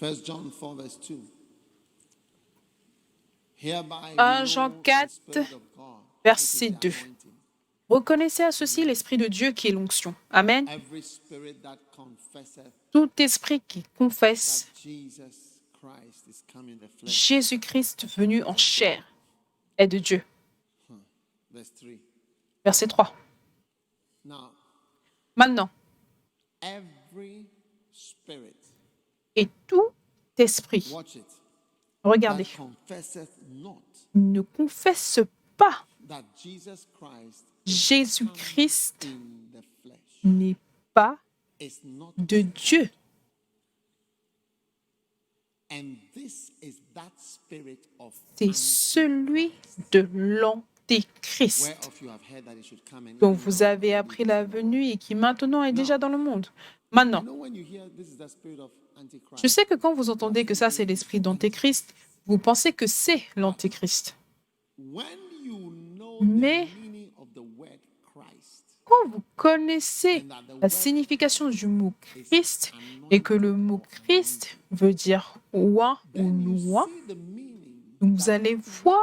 1 John 4, verse 2. Hereby 1 we Jean know the 4, Spirit of God, verset which is the 2. anointing. Reconnaissez à ceci l'Esprit de Dieu qui est l'onction. Amen. Every spirit that confesseth Tout esprit qui confesse that Jesus Christ is come in the flesh. Jésus-Christ venu en chair est de Dieu. Verse 3. Verset 3. Now, Maintenant, every spirit, et tout esprit, watch it, regardez, that confesseth not ne confesse pas that Jesus Christ Jésus-Christ in the flesh n'est pas is not, de Dieu. and this is that spirit of C'est celui de l'Antéchrist whereof you have heard that it should come and dont even vous now avez appris la venue et qui maintenant est déjà dans le monde. Maintenant, you know when you hear this is the spirit of Antichrist, je sais que quand vous entendez que ça c'est l'esprit d'Antéchrist, vous pensez que c'est l'Antéchrist. when you know Mais the meaning of the word Christ, quand vous connaissez la signification du mot Christ et que le mot Christ veut dire oint ou then you loi, see the meaning vous allez voir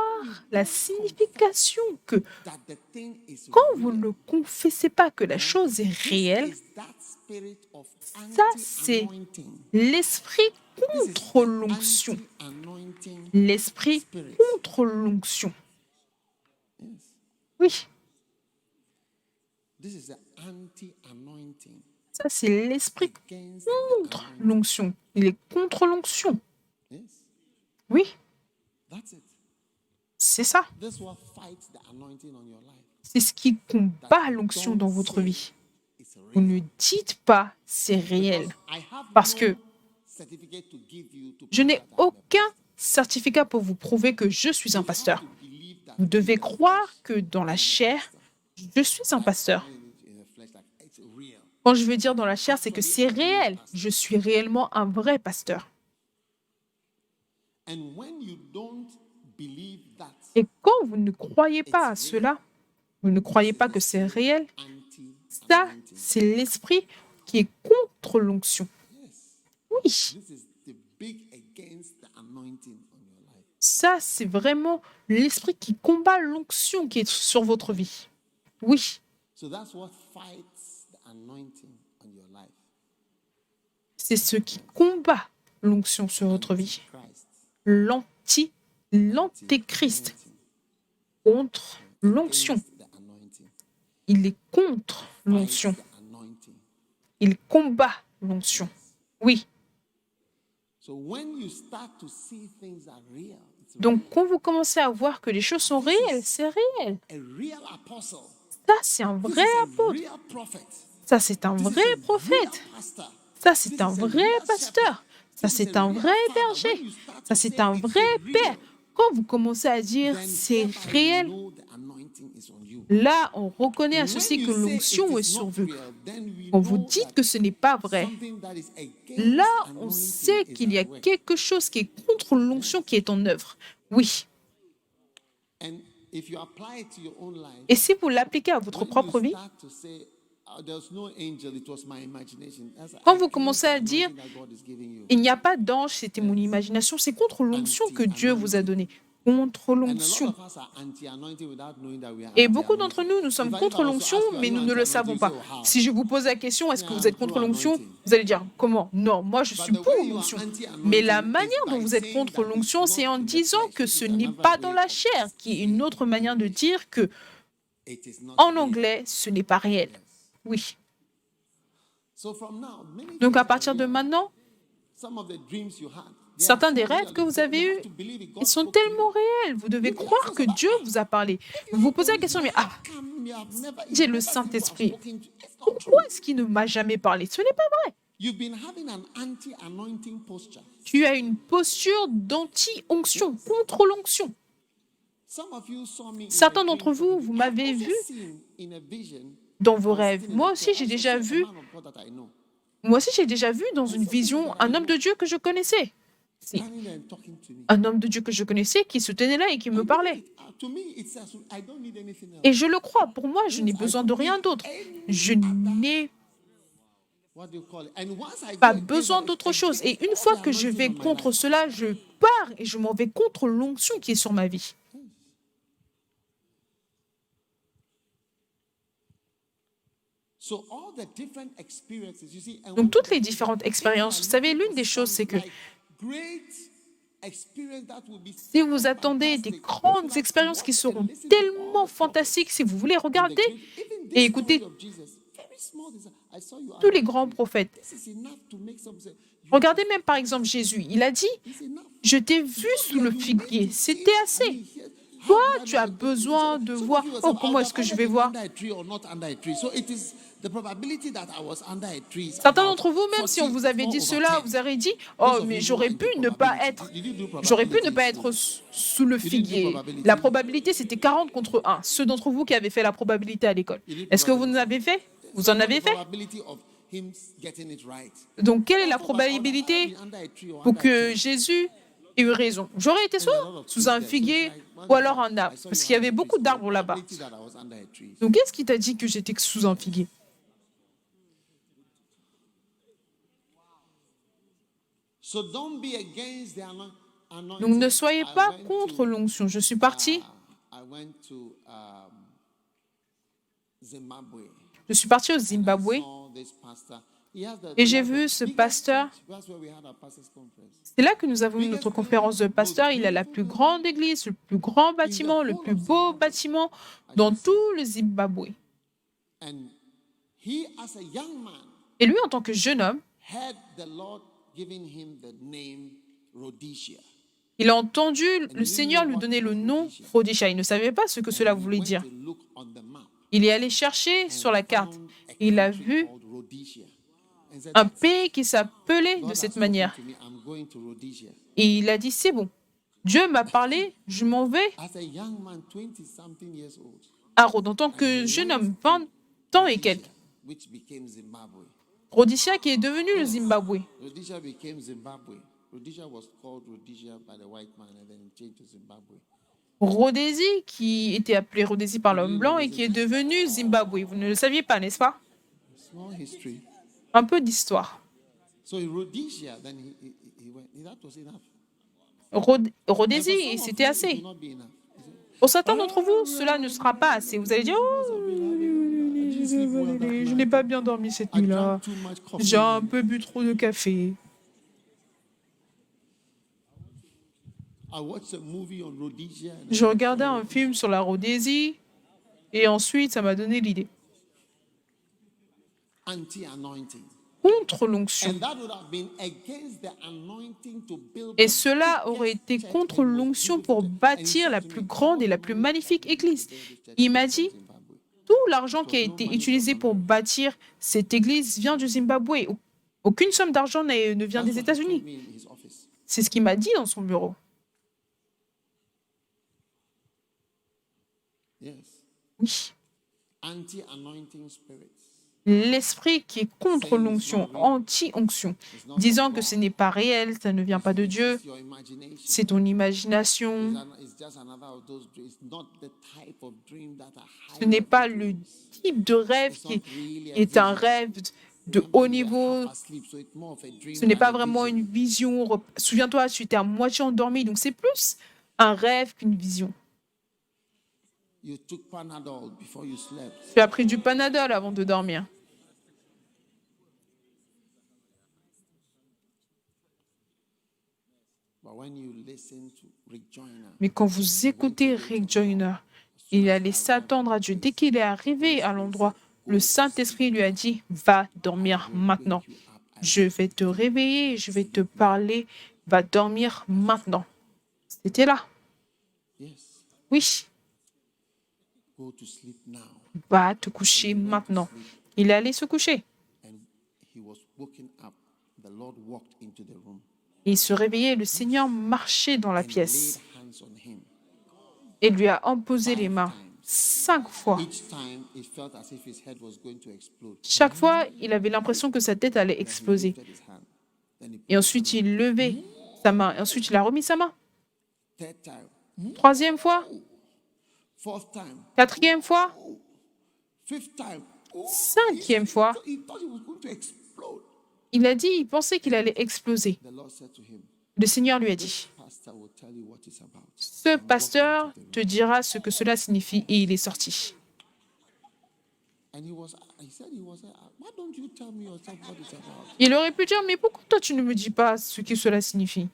la signification que that the thing is quand vous real. ne confessez pas que la chose est réelle, Is that spirit of ça c'est anti-anointing. l'esprit This is contre the l'onction. anti-anointing L'esprit spirit. contre l'onction. Yes. Oui, This is the anti-anointing ça c'est l'esprit against contre l'onction. Il est contre l'onction. yes. Oui, That's it. c'est ça. This what fights the anointing on your life. C'est ce qui combat l'onction dans votre vie. Vous ne dites pas c'est réel. I have Parce no que certificate to give you to je n'ai prove that I'm a aucun certificat pour vous prouver que je suis un pasteur. pastor. Believe that Vous devez croire que dans la chair, je suis un pasteur. in the flesh, like it's real. Quand je veux dire dans la chair, c'est que c'est réel. Je suis réellement un vrai pasteur. And when you don't believe that, Et quand vous ne croyez pas à cela, vous ne croyez pas que c'est réel, ça, anti-anointing. c'est l'esprit qui est contre l'onction. Oui, This is the big against the anointing on your life. ça, c'est vraiment l'esprit qui combat l'onction qui est sur votre vie. Oui, So that's what fights the anointing on your life. c'est ce qui combat l'onction sur votre vie. Christ. L'antéchrist contre l'onction. Against the anointing. Il est contre l'onction. Fights the anointing. Il combat l'onction. Oui. So when you start to see things are real, it's Donc, quand vous commencez à voir que les choses sont réelles, c'est réel. a real apostle. Ça, c'est un This vrai is a apôtre. real prophet. Ça, c'est un This is vrai a real prophète. pastor. Ça, c'est This un is a vrai real pasteur. shepherd. Ça, This is c'est a un real vrai father. berger. When you start Ça, to c'est say un it's vrai real, père. Quand vous commencez à dire then c'est hereby you réel, know the anointing is on you. là, on reconnaît à When ceci que you say l'onction it est is sur not vous. real, then we Quand vous know dites that que ce n'est pas vrai, something that is against là, on anointing sait is qu'il y a at work. quelque chose qui est contre l'onction qui est en œuvre. Oui. And if you apply it to your own life, Et si vous l'appliquez à votre when propre you vie, start to say, "Oh, there's no angel, it was my imagination," that's quand against vous commencez the à dire anointing that God is giving you. il n'y a pas d'ange, c'était mon imagination, c'est contre l'onction que Dieu vous a donnée. Contre And a lot l'onction. of us are anti-anointing without knowing that we are Et beaucoup d'entre anti-anointing. nous, nous sommes In fact, contre if I was to l'onction, ask you, are mais you nous ne le anti-anointing, savons you pas. say, "Oh, how?" Si je vous pose la question, est-ce que Yeah, vous êtes I'm contre l'onction? pro-anointing. Vous allez dire, comment? Non, moi je suis But the pour way you are l'onction. anti-anointing Mais la is manière dont by vous êtes saying contre that it's l'onction, not c'est en in the disant flesh, que which ce is n'est another pas way dans la of chair, qui est une autre manière de dire que, it is not en real. anglais, ce n'est pas réel. Oui. So from now, many Donc things à are partir de real. maintenant, Some of the dreams you had, they certains are des so rêves real. que vous avez You eus, have to believe it. God ils sont spoke to tellement you. réels. Vous devez You croire just que about- Dieu vous a parlé. Vous vous posez la question, mais How come you have j'ai le never Saint-Esprit. spoken to- It's not Pourquoi true. est-ce qu'il ne m'a jamais parlé? Ce n'est pas vrai. You've been having an anti-anointing posture. Tu as une posture d'anti-onction, contre l'onction. Some of you saw me in Certains a dream d'entre vous, talking to vous you. m'avez I've also vu seen in a vision, dans vos I was rêves. sitting in Moi a aussi, chair. j'ai I also déjà saw a vu. man of God that I know, Moi aussi, j'ai déjà vu dans une vision un homme de Dieu que je connaissais. Si, standing there and talking to me. un homme de Dieu que je connaissais qui se tenait là et qui me parlait. To me, it says I don't need anything else. Et je le crois. Pour moi, je n'ai besoin de rien d'autre. Je n'ai what do you call it? And once I go Pas against besoin that, d'autre it chose. Et against une all fois the que je anointing vais on my contre life. cela, je pars et je m'en vais contre l'onction qui est sur ma vie. So all the different experiences, you see, and Donc one of toutes the les things, différentes if you expériences, are vous savez, looking l'une for des choses, some c'est que like great experience that will be si so vous attendez des fantastic, if you grandes like expériences qui watch and seront listen to all tellement the prophets fantastiques, si vous voulez and the regarder great, even et this story écouter of Jesus, very small. I saw you tous under les a grands tree. prophètes, This is enough to make some say, you regardez have même par exemple Jésus, il a dit, it's enough. je t'ai To vu go sous there, le you need figuier, to see. c'était I assez. mean, here, Toi, how do I tu know? as besoin de Some of voir, you oh, yourself, I comment would est-ce have que je either vais been voir? under a tree or not under a tree. So it is the probability that I was under a tree is Certains about d'entre vous, même si on 40, vous avait 4 dit over cela, 10. vous aurez dit, Those oh, of mais you who are into probability, did you do j'aurais pu ne probability in pas school? être sous le You didn't do figuier. La probability. probabilité, c'était 40 contre 1. Ceux d'entre vous qui avaient fait la probabilité à l'école. You did Est-ce que vous en probability. avez fait? Vous So en what the avez fait? probability of him getting it right? Donc, quelle est I la thought I would have either probabilité been under a tree or pour under a que tent. Jésus ait eu raison? J'aurais été And there are a soit lot of sous trees un there. So it's figuier like, ou once alors un I arbre, saw parce you qu'il y under avait a tree, beaucoup so the d'arbres là-bas. probability that I was under a tree. Donc, qu'est-ce qui t'a dit que j'étais sous un figuier? So don't be against the anointing. Donc, ne soyez I pas went contre to, l'onction. Je suis parti. I went to Zimbabwe. Je suis parti au I Zimbabwe saw this pastor. et j'ai vu ce pasteur. That's where we had our pastors' conference. C'est là que nous avons eu notre conférence de pasteur. Il a la plus grande église, le plus grand bâtiment, le plus beau bâtiment dans tout le Zimbabwe. And he, as a young man, Et lui, en tant que jeune homme, heard the Lord giving him the name Rhodesia. il a entendu le Seigneur lui donner le nom Rhodesia. Il ne savait pas ce que cela And he voulait went dire. to look on the map Il est allé chercher sur la carte. found a Il a country vu called Rhodesia. And said, un "That's it. pays qui s'appelait God de has cette spoken manière. to me. I'm going to Rhodesia." Et il a dit, c'est bon. Dieu m'a parlé, je m'en vais As a young man, 20-something years old, à Rhodes. En tant que jeune homme, 20 ans et quelques. which became Zimbabwe. Rhodesia qui est devenu le Zimbabwe. Rhodesia became Zimbabwe. Rhodesia was called Rhodesia by the white man and then it changed to Zimbabwe. Rhodésie, qui était appelée Rhodésie par l'homme blanc et qui est devenue Zimbabwe. Vous ne le saviez pas, n'est-ce pas? Small history. Un peu d'histoire. So in Rhodesia, then he went. That was enough. Rhodésie, And et for some of c'était you, it assez. will not be enough. Pour certains d'entre vous, cela ne sera pas assez. Vous allez dire, oh, je n'ai pas bien dormi cette I nuit-là. drank too much coffee. J'ai un peu bu trop de café. I watched a movie on Rhodesia. And Je regardais un film sur la Rhodésie et ensuite, ça m'a donné l'idée. anti-anointing. Contre l'onction. And that would have been against the anointing to build Et the cela aurait biggest été church contre and most l'onction beautiful pour church. And he bâtir said la to plus me, grande et "All la the plus money magnifique that we église. built this church Il is m'a from dit, Zimbabwe." tout l'argent qui a It was no été money utilisé from pour America. bâtir cette église vient du Zimbabwe. Aucune somme d'argent ne vient That's des what he told États-Unis. me in his office. C'est ce qu'il m'a dit dans son bureau. Yes. Oui. Anti-anointing spirits. L'esprit qui est contre l'onction, anti-onction, disant que ce n'est pas réel, ça ne vient pas de Dieu, It's your imagination. c'est ton imagination, It's just another of those dreams. It's not the type of dream that are ce n'est high pas level le dreams. type de rêve It's qui not really a est un vision. rêve de Sometimes haut we're niveau. half asleep, so it's more of a dream Ce n'est than pas a vraiment vision. une vision. Souviens-toi, tu étais à moitié endormi, donc c'est plus un rêve qu'une vision. You took Panadol before you slept. Tu as pris du Panadol avant de dormir. But when you listen to Rick Joyner, Mais quand vous écoutez Rick Joyner, il allait s'attendre à Dieu. Dès qu'il est arrivé à l'endroit, le Saint-Esprit lui a dit, va dormir maintenant. Je vais te réveiller, je vais te parler, va dormir maintenant. C'était là. yes, Oui, go to sleep now. va te coucher maintenant. Il allait se coucher. And he was woken up. The Lord walked into the room Et il se réveillait, le Seigneur marchait dans la and laid pièce hands on him. et lui a imposé les mains 5 fois. Each time it felt as if his head was going to explode. Chaque fois, il avait l'impression que sa tête allait exploser. Lifted his hand. Then he Et ensuite, il levait sa main. Et ensuite, il a remis sa main. third time, 3e fois, fourth time, 4e fois, fifth time. 5e fois. He thought he was going to explode. Il a dit, il pensait qu'il allait exploser. The Lord said to him, Le Seigneur lui a dit, "This pastor will tell you what it's about." ce And walked pasteur into the te room. dira ce que cela signifie et il est sorti. And he said, "Why don't you tell me yourself what it's about?" Il aurait pu dire, mais pourquoi toi tu ne me dis pas ce que cela signifie?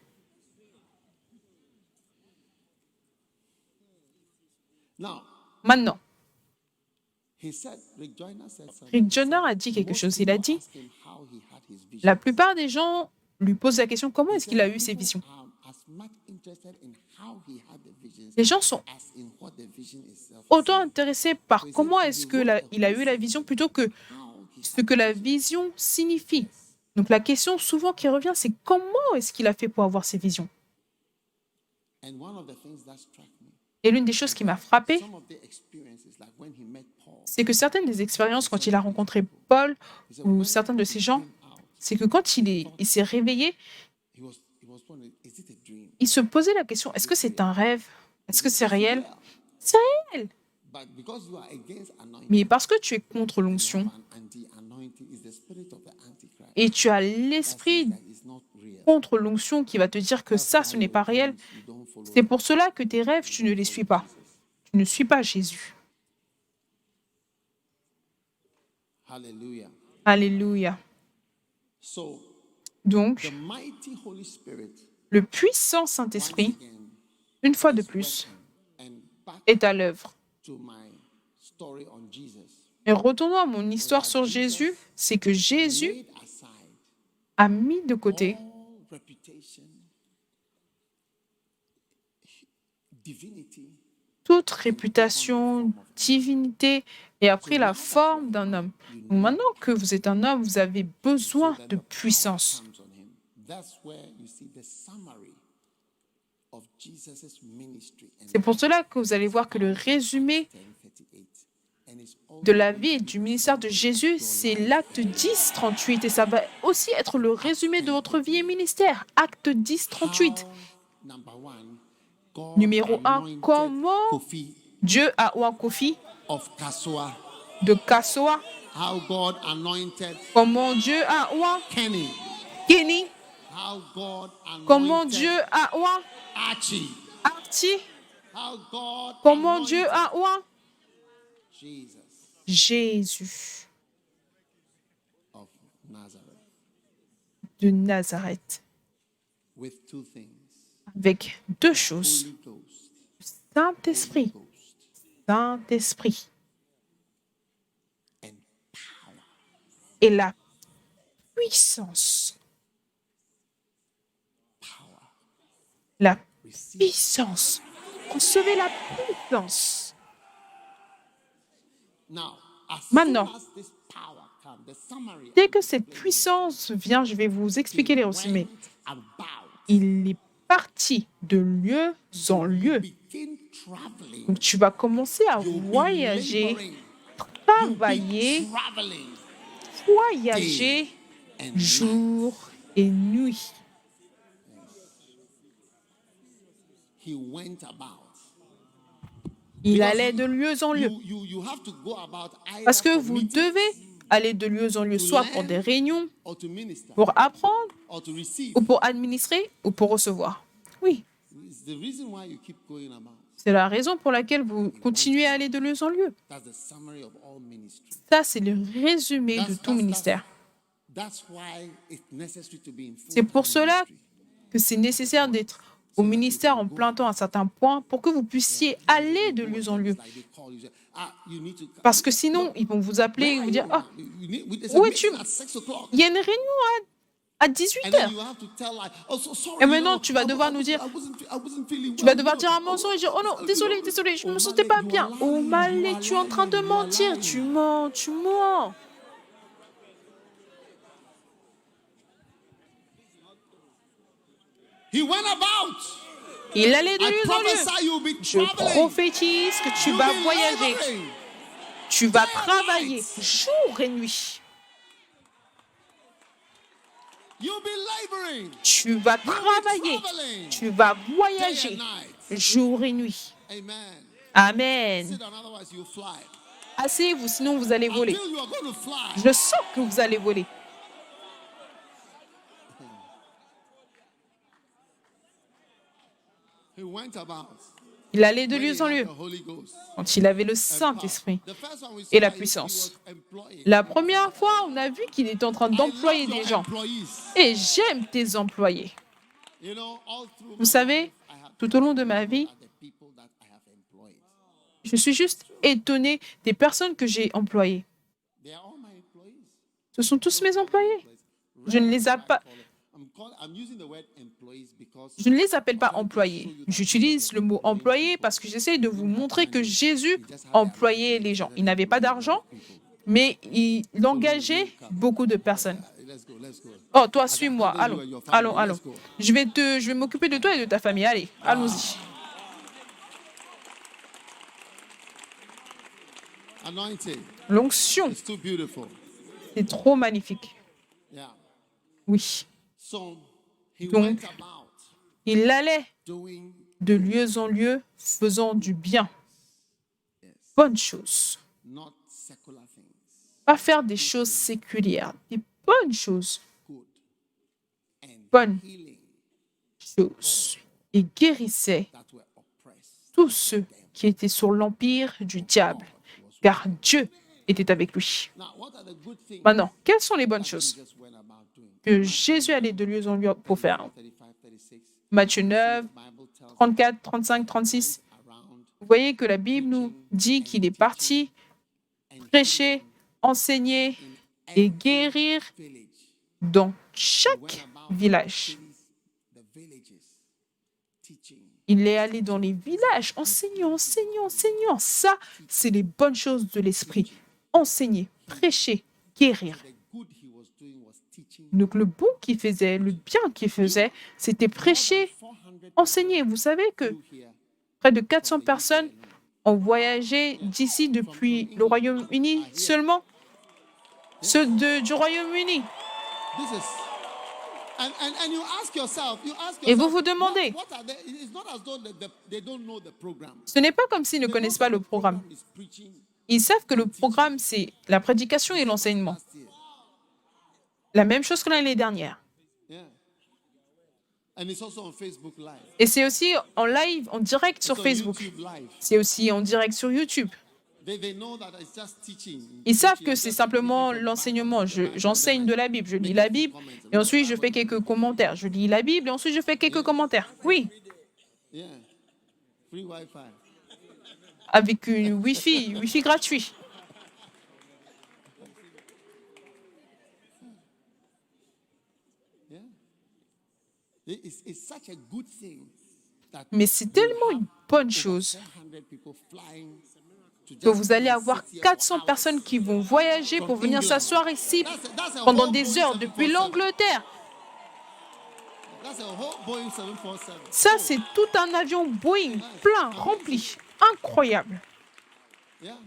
Now, Maintenant, Rick Joyner said something. Rick Joyner a dit quelque Most chose. Il a people dit, ask him how he had his vision. la plupart des gens lui posent la question, comment He est-ce qu'il said a eu ces people visions? are as much interested in how he had the visions Les gens sont as in what the vision itself autant said. intéressés par comment est-ce que il a eu la vision plutôt que How he ce que la vision signifie. Donc la question souvent qui revient, c'est comment est-ce qu'il a fait pour avoir ces visions? And one of the things that struck me, Et l'une des choses qui m'a frappé, some of the experiences, like when he met Paul, c'est que certaines des expériences, quand il a rencontré Paul he said, ou when certains de he ces gens, came out, c'est que quand il s'est réveillé, he was wondering, is it a dream? il se posait la question, est-ce que c'est un rêve? Est-ce que c'est réel? Well, C'est réel. but because you are against anointing, Mais parce que tu es contre you l'onction have an anti-anointing, is the spirit of the Antichrist. et tu as That says l'esprit that it's not real. contre l'onction qui va te dire que That's ça, why ce n'est your pas réel, dreams, you don't follow c'est them. pour cela que tes rêves, tu ne les suis pas. Tu ne suis pas Jésus. Hallelujah. Alléluia. So, Donc, the mighty Holy Spirit, le puissant once Saint-Esprit, again, une fois de is plus, working. And back est à l'œuvre. to my story on Jesus. Et retournons à mon histoire sur Jésus, c'est que Jésus Laid aside a mis de côté all reputation, divinity, toute réputation, divinité et a pris la forme d'un homme. Donc maintenant que vous êtes un homme, vous avez besoin de puissance. comes on him. That's where you see the summary of Jesus' ministry. And C'est pour cela que vous allez voir que le résumé 10:38. And it's all de la vie et du ministère de Jésus, c'est l'acte 10, 38. Et ça va aussi être le résumé de votre vie et ministère. Acte 10, 38. how, number one, God Numéro 1, anointed comment Kofi Dieu a oint Kofi of Kassoa. de Kassoa. How God anointed Comment Dieu a oint Kenny. Kenny. How God Comment anointed Dieu a oint Archie. Archie. How God Comment Dieu anointed a oint Jesus Jésus of Nazareth de Nazareth. with two things. Avec deux choses. Holy Ghost. Saint-Esprit. Ghost Saint-Esprit. and power. Et la puissance. Power. La Receive. puissance. Recevez la puissance. Now, as Maintenant. soon as this power comes, the summary Dès que cette puissance vient, je vais vous expliquer les résumés. went about. Il est parti de lieu en lieu. Begin traveling. Donc tu vas commencer à You'll be voyager, laboring. travailler, Traveling. voyager And jour et nuit. he went about. Il allait de lieu en lieu. You have to go about either Parce que for vous meetings devez aller de lieu en lieu, soit pour des réunions, or to minister pour apprendre, or to receive. ou pour administrer, ou pour recevoir. Oui, It's the reason why you keep going about. c'est la raison pour laquelle vous continuez à aller de lieu en lieu. That's the summary of all ministry. Ça, c'est le résumé de tout ministère. That's why it's necessary to be in full C'est pour time cela ministry. que c'est nécessaire d'être au ministère en plein temps à un certain point pour que vous puissiez aller de lieu en lieu. Like they call you, say, you need to Parce que sinon, ils vont vous appeler et vous dire, ah, there's où a es-tu? meeting at 6 o'clock. Il y a une réunion à 18 And then heures. you have to tell like, oh, so sorry. Et maintenant, you know, tu vas I devoir wasn't- nous dire, I wasn't feeling tu vas well, devoir you dire un know. mensonge et dire, oh non, you désolé, know, désolé, je ne me oh, sentais Malé, pas you bien. are Oh lying, Malé, you are tu es en train de lying, you are mentir, lying. tu mens, tu mens. He went about. Il allait de I lieu en lieu. prophesy you'll be Je traveling. prophétise que tu You'll vas be voyager, laboring. tu vas Day and travailler night. jour et nuit. You'll be laboring. Tu vas travailler, traveling. tu vas Day voyager and night. jour et nuit. Amen. Amen. Sit down, otherwise you'll fly. Asseyez-vous, sinon vous allez voler. Until you are going to fly. Je sens que vous allez voler. He went about Il allait de when he lieu en had lieu the Holy Ghost quand il avait le and power. Saint-Esprit The first one we et saw la that he puissance. was employed. La première fois, on a vu qu'il était en train I d'employer love des your gens. employees. Et j'aime tes employés. You know, all through Vous my savez, life, I have tout au long de ma vie, at the people that I have employed. je suis juste étonné des personnes que j'ai employées. They are all my employees. Ce sont tous mes employés. Je ne les appelle pas, I'm using the word employees because je ne les appelle pas employés. J'utilise le mot employé parce que j'essaie de vous montrer que Jésus employait les gens. Il n'avait pas d'argent, mais il engageait beaucoup de personnes. let's go. Oh, toi, suis-moi. Allons, allons, allons. Je vais m'occuper de toi et de ta famille. Allez, allons-y. Anointing. L'onction, It's too beautiful. c'est trop magnifique. Yeah. Oui. So he Donc, went about il allait doing de lieu en lieu, faisant du bien. Bonnes choses. not secular things, Pas faire des choses séculières, des bonnes choses. good and Bonnes healing choses. Et guérissait that were oppressed. tous ceux qui étaient sur l'empire du diable, car Dieu était avec lui. Now, what are the good things Maintenant, quelles sont les bonnes choses Jesus went about doing? que Jésus allait de lieu en lieu pour faire? 35, 36. Matthieu 9, Bible tells 34, 35, 36. around Vous voyez que la Bible nous dit qu'il est parti prêcher, enseigner et guérir village. dans chaque village. The villages teaching. Il est allé dans les villages, enseignant. Ça, c'est les bonnes choses de l'esprit. Enseigner, prêcher, guérir. The good he was doing was teaching. Donc le bon qu'il faisait, le bien qu'il faisait, c'était prêcher, 400 enseigner. Vous savez que here. près de 400 personnes ont voyagé d'ici depuis le Royaume-Uni seulement. Ceux du Royaume-Uni. This is and you ask yourself, Et vous vous demandez, what are they? It's not as though they don't know the program. ce n'est pas comme s'ils ne connaissent pas le programme. Is preaching Ils savent que le programme, c'est la prédication et l'enseignement. last year. La même chose que l'année dernière. Yeah. And it's also on Facebook Live. Et c'est aussi en live, en direct sur It's on Facebook. YouTube Live. C'est aussi en direct sur YouTube. They know that it's just teaching. Ils savent que c'est simplement l'enseignement. J'enseigne de la Bible. Je lis la Bible et ensuite je fais quelques commentaires. Je lis la Bible et ensuite je fais quelques commentaires. Oui, Yeah. Free Wi-Fi. avec une Wi-Fi gratuit. Yeah. It's such a good thing that Mais c'est tellement une bonne chose 400 people flying to que vous allez avoir 400 personnes qui vont voyager pour venir s'asseoir ici pendant des heures depuis l'Angleterre. That's a whole Boeing 747. Ça, c'est tout un avion Boeing plein, rempli. Incroyable. Yeah.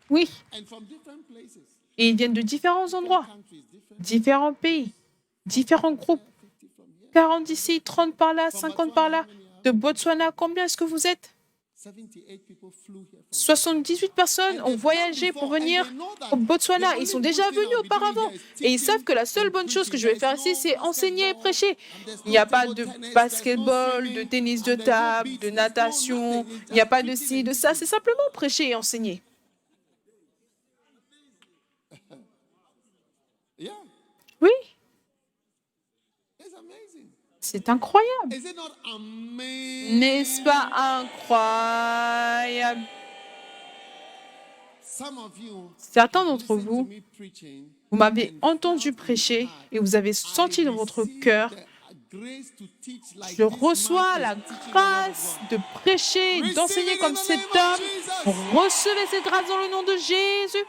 Oui, And from different places, et ils viennent de différents endroits, countries, different différents pays, différents groupes. 40 d'ici, 30 par là, 50 par là. De Botswana, combien est-ce que vous êtes? 78 people flew here from 78 personnes ont voyagé pour venir au Botswana. Ils sont déjà venus auparavant. Et ils savent que la seule bonne chose que je vais faire ici, c'est enseigner et prêcher. Il n'y a pas de basketball, de tennis de table, de natation. Il n'y a pas de ci, de ça. C'est simplement prêcher et enseigner. Yeah. Oui, It's amazing. c'est incroyable. Is it not amazing? N'est-ce pas incroyable? Some of you Certains have d'entre listened to vous, me preaching vous m'avez entendu prêcher et vous avez senti dans votre cœur, je reçois la grâce de prêcher, d'enseigner comme cet homme. Recevez cette grâce dans le nom de Jésus.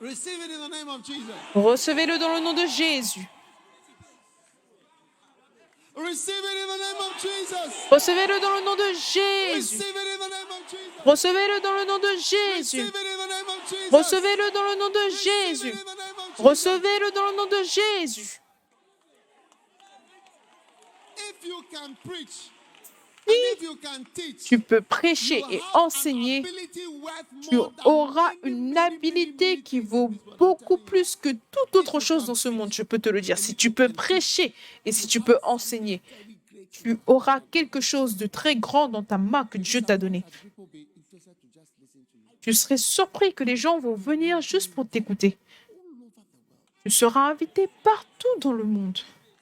Receive it in the name of Jesus. Recevez-le dans le nom de Jésus. Receive it in the name of Jesus. Recevez-le dans le nom de Jésus. Receive it in the name of Jesus. Recevez-le dans le nom de Jésus. Receive it in the name of Jesus. Recevez-le dans le nom de Receive it Jésus. in the name of Jesus. Recevez-le dans le nom de Jésus. If you can preach, And if you can teach, tu peux you prêcher et have an enseigner, ability worth tu more than auras many, une many, habilité many qui things vaut in this world, I'm beaucoup telling you. plus que toute autre chose dans ce monde, je peux te le dire. Si tu peux prêcher et si tu peux enseigner, Very great. tu auras quelque chose de très grand dans ta main que Dieu t'a donné. That people be interested to just listen to you. Tu serais surpris que les gens vont venir juste pour t'écouter. All over the world. Tu seras invité partout dans le monde,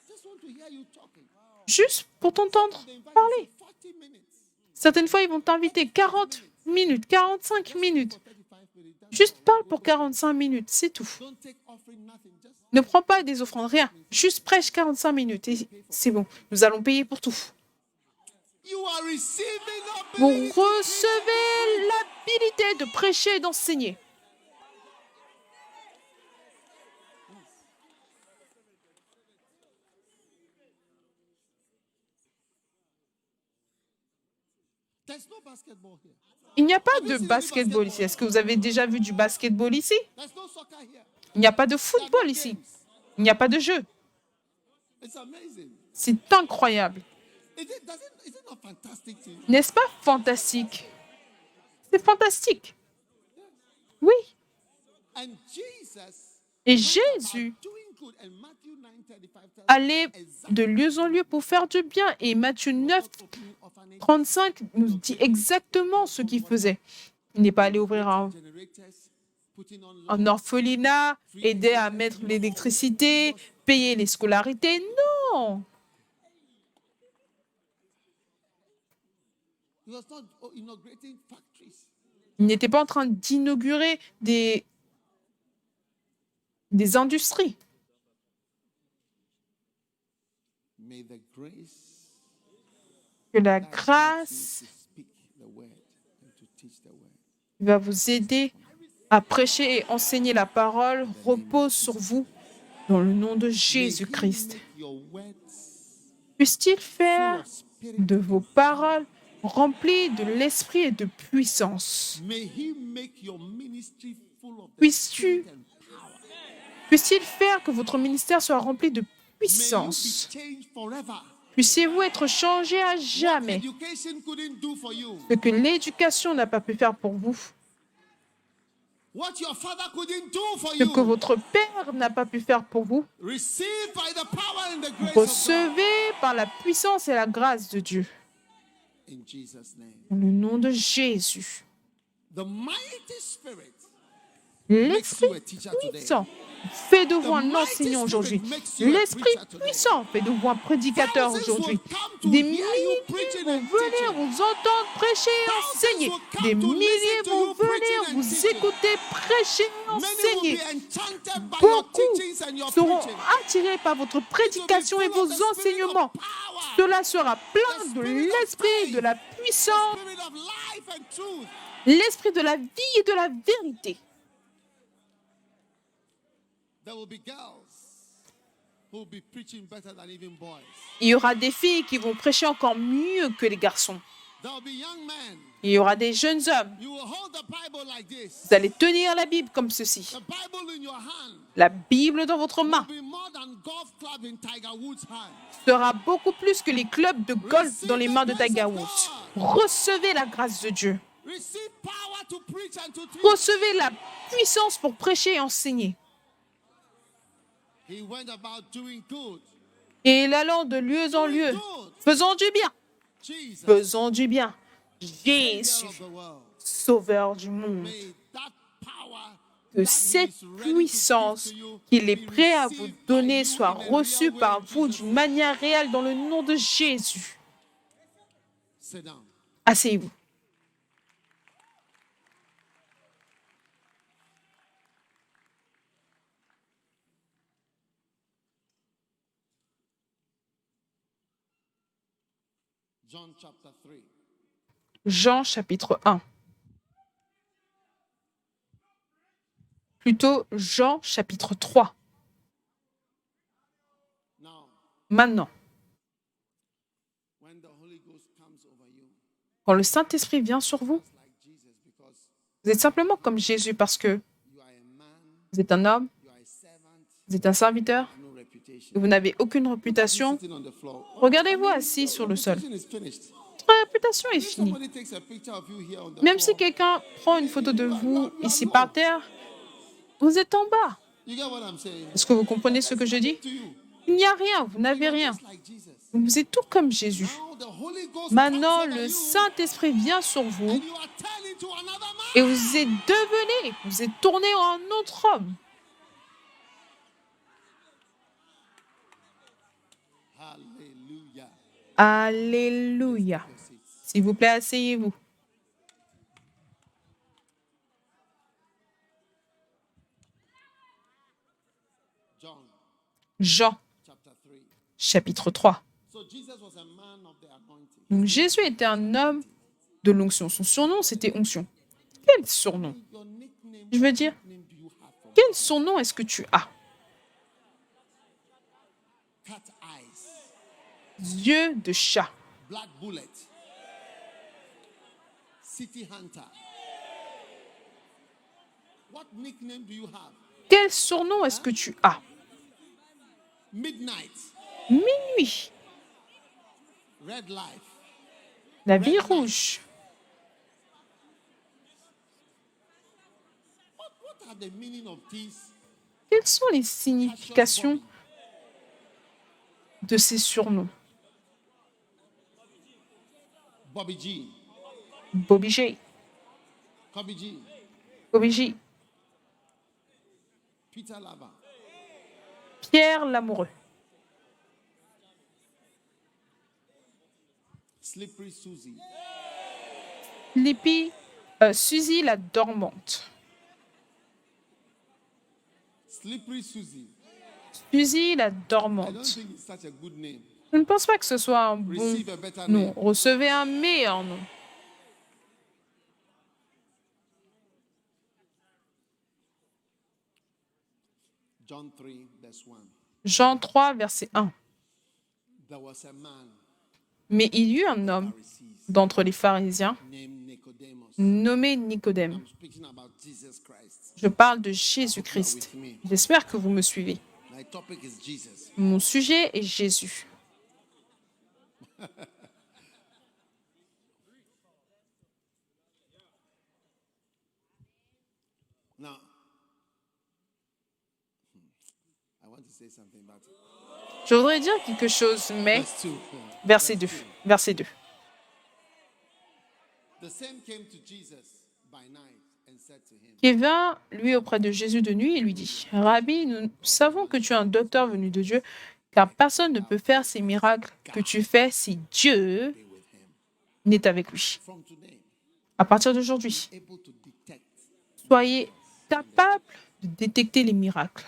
Just want to hear you talking. juste pour t'entendre They invite you parler. for 40 minutes. Certaines fois, ils vont t'inviter 40 minutes, 45 minutes. 35 minutes. That's Juste parle pour 45 minutes, c'est tout. Don't take offering nothing. Just Ne prends pas des offrandes, rien. Juste prêche 45 minutes et c'est bon. Nous allons payer pour tout. you are receiving Vous ability to preach. recevez l'habilité de prêcher et d'enseigner. There's no basketball here. Il n'y a pas de basketball ici. Est-ce que vous avez déjà vu du basketball ici? There's no soccer here. Il n'y a pas de football ici. Il n'y a pas de jeu. It's amazing. C'est incroyable. Is it not fantastic to you? N'est-ce pas fantastique? C'est fantastique. Oui. And Jesus Et Jésus doing good. And Matthew 9:35 tells allait de lieu en lieu pour faire du bien. Et Matthieu 9, opening orphanage 35 nous dit exactement ce qu'il faisait. Il n'est pas allé ouvrir generators, putting on un orphelinat, aider à mettre l'électricité, payer les scolarités. Non! He was not inaugurating factories. Il n'était pas en train d'inaugurer des industries. May the grace Que la that helps grâce you to speak the word and to teach the word. va vous aider à prêcher et enseigner la parole repose sur vous dans le nom de May he Jésus-Christ. make your words Puisse-t-il full faire of spirit. de vos paroles remplies de l'esprit et de puissance. May he make your ministry full of the Puisses-tu- spirit and power. Puisse-t-il faire que votre ministère soit rempli de May you puissance. be changed forever. Puissiez-vous être changé à jamais. Education couldn't do for you. Ce que l'éducation n'a pas pu faire pour vous. What your father couldn't do for Ce que you. votre Père n'a pas pu faire pour vous. Receive by the power and the grace of God. Recevez par la puissance et la grâce de Dieu. In Jesus' name. Dans le nom de Jésus. The mighty spirit L'Esprit a teacher today. puissant fait de vous un enseignant aujourd'hui. L'Esprit puissant fait de vous un prédicateur aujourd'hui. Des milliers vont venir vous entendre prêcher et enseigner. Des milliers vont venir vous écouter prêcher et Many will enseigner. be enchanted by your Beaucoup teachings and your seront preaching. attirés par votre prédication et vos enseignements. Cela sera plein de l'Esprit, de la puissance, Spirit of life and truth. l'Esprit de la vie et de la vérité. There will be girls who will be preaching better than even boys. Il y aura des filles qui vont prêcher encore mieux que les garçons. There will be young men. Il y aura des jeunes hommes. You will hold the Bible like this. Vous allez tenir la Bible comme ceci. The Bible in your hand La Bible dans votre main will be more than golf club in Tiger Woods' hand. sera beaucoup plus que les clubs de golf dans les mains de Tiger Woods. Recevez la grâce de Dieu. Receive power to preach and to teach. Recevez la puissance pour prêcher et enseigner. He went about doing good. Et il allant de lieu en lieu, faisant du bien, Jesus, faisant du bien. Savior Jésus, of the world. Sauveur du monde. May that power Que that cette he is ready to puissance give to you qu'il est be prêt à vous received by donner you soit in a real reçue way par in vous Jesus' d'une name. manière réelle dans le nom de Jésus. Sit down. Asseyez-vous. John chapter 3. Jean chapitre 1. Plutôt Jean chapitre 3. Now, Maintenant, when the Holy Ghost comes over you, quand le Saint-Esprit vient sur vous, like Jesus, because vous êtes simplement comme Jésus parce que you are a man, vous êtes un homme, you are a servant, vous êtes un serviteur, no reputation. et vous n'avez aucune réputation. Sitting on the floor. Regardez-vous assis sur le sol. Reputation is finished. votre réputation est If finie. somebody takes a picture of you here on the Même si floor, quelqu'un prend une photo de vous ici par terre, vous êtes en bas. you get what I'm saying? Est-ce que vous comprenez ce que je dis? To you. Il n'y a rien, vous n'avez You are rien. just like Jesus. Vous êtes tout comme Jésus. Now the Holy Ghost Maintenant, comes over le you, Saint-Esprit vient sur vous and you are turned into another et man. vous êtes tourné en un autre homme. Hallelujah. Alléluia. Your seats. S'il vous plaît, asseyez-vous. John Jean, chapter 3. chapitre 3. So Jesus was a man of the anointing. Donc Jésus était un homme de l'onction. Son surnom, c'était onction. Quel surnom? Your nickname, Je veux dire, name do you have from quel surnom est-ce que tu as? cat eyes, Yeux de chat, black bullet, city hunter? What nickname do you have? quel surnom est-ce que tu as? Midnight, Minuit, red life. la vie rouge. What are the meaning of these? Quelles sont les significations de ces surnoms? Bobby G, Bobby J, Kobe G, Bobby J, Peter Lava, Pierre l'amoureux, Slippery Susie, Suzy la dormante. Slippery Susie. Suzy la I don't dormante. think it's such a good name. Je ne pense pas que ce soit un bon Receive a better nom. name. Recevez un meilleur nom. John 3, verse 1. Jean 3, verset 1. There was a man, Mais il y eut un homme Pharisees, d'entre les pharisiens named Nicodemus. nommé Nicodème. I'm speaking about Jesus Christ. Je parle de Jésus-Christ. J'espère que vous me suivez. My topic is Jesus. Mon sujet est Jésus. Now, I want to say something about it. Je voudrais dire quelque chose, mais Verse 2. verset 2. Verset 2. The same came to Jesus by night and said to him, Qui vint, lui, auprès de Jésus de nuit et lui dit, Rabbi, nous savons que tu es un docteur venu de Dieu, car personne ne peut faire ces miracles que tu fais si Dieu be with him. n'est avec lui. From today, À partir d'aujourd'hui, able to detect, soyez capables de détecter les miracles.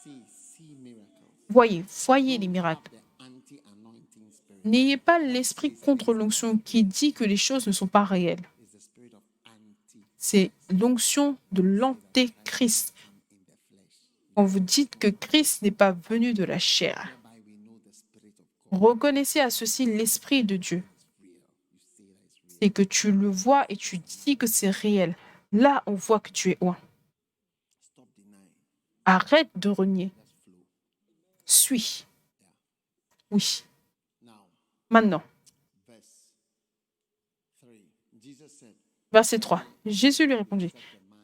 see miracles. Voyez les miracles. The anti-anointing spirit N'ayez pas l'esprit contre l'onction qui dit que les choses ne sont pas réelles. is the spirit of anti C'est l'onction de l'antéchrist. in the flesh. Quand vous dites que Christ n'est pas venu de la chair, Whereby we know the spirit of God reconnaissez à ceci l'esprit de Dieu. is real. You see that it's real. C'est que tu le vois et tu dis que c'est réel. Là, on voit que tu es loin. Stop denying. Arrête de renier. Let's flow. Suis. Oui. Now, Maintenant, verse 3. Jesus said, verset 3. Jésus lui répondit,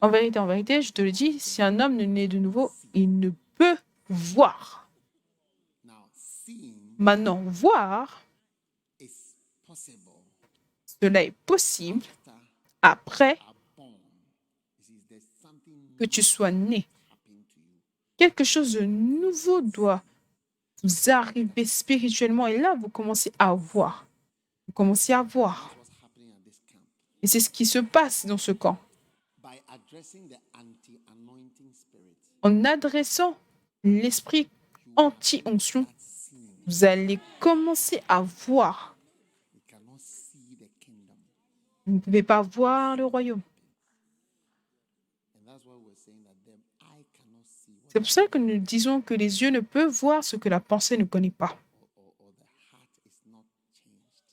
en vérité, je te le dis, si un homme ne naît de nouveau, il ne peut voir. now seeing Maintenant, voir, is possible cela est possible after après are born. You see, there's something que tu sois né. happening to you. Quelque chose de nouveau doit vous arriver spirituellement et là, vous commencez à voir. Vous commencez à voir. What's happening at this camp? Et c'est ce qui se passe dans ce camp. By addressing the anti-anointing spirit, En adressant l'esprit anti-onction, start seeing. vous allez commencer à voir. You cannot see the kingdom. Vous ne pouvez pas voir le royaume. And that's why we're saying that the eye cannot see what C'est pour ça que nous disons que les yeux ne peuvent voir ce que la pensée ne connaît pas. or the heart is not changed.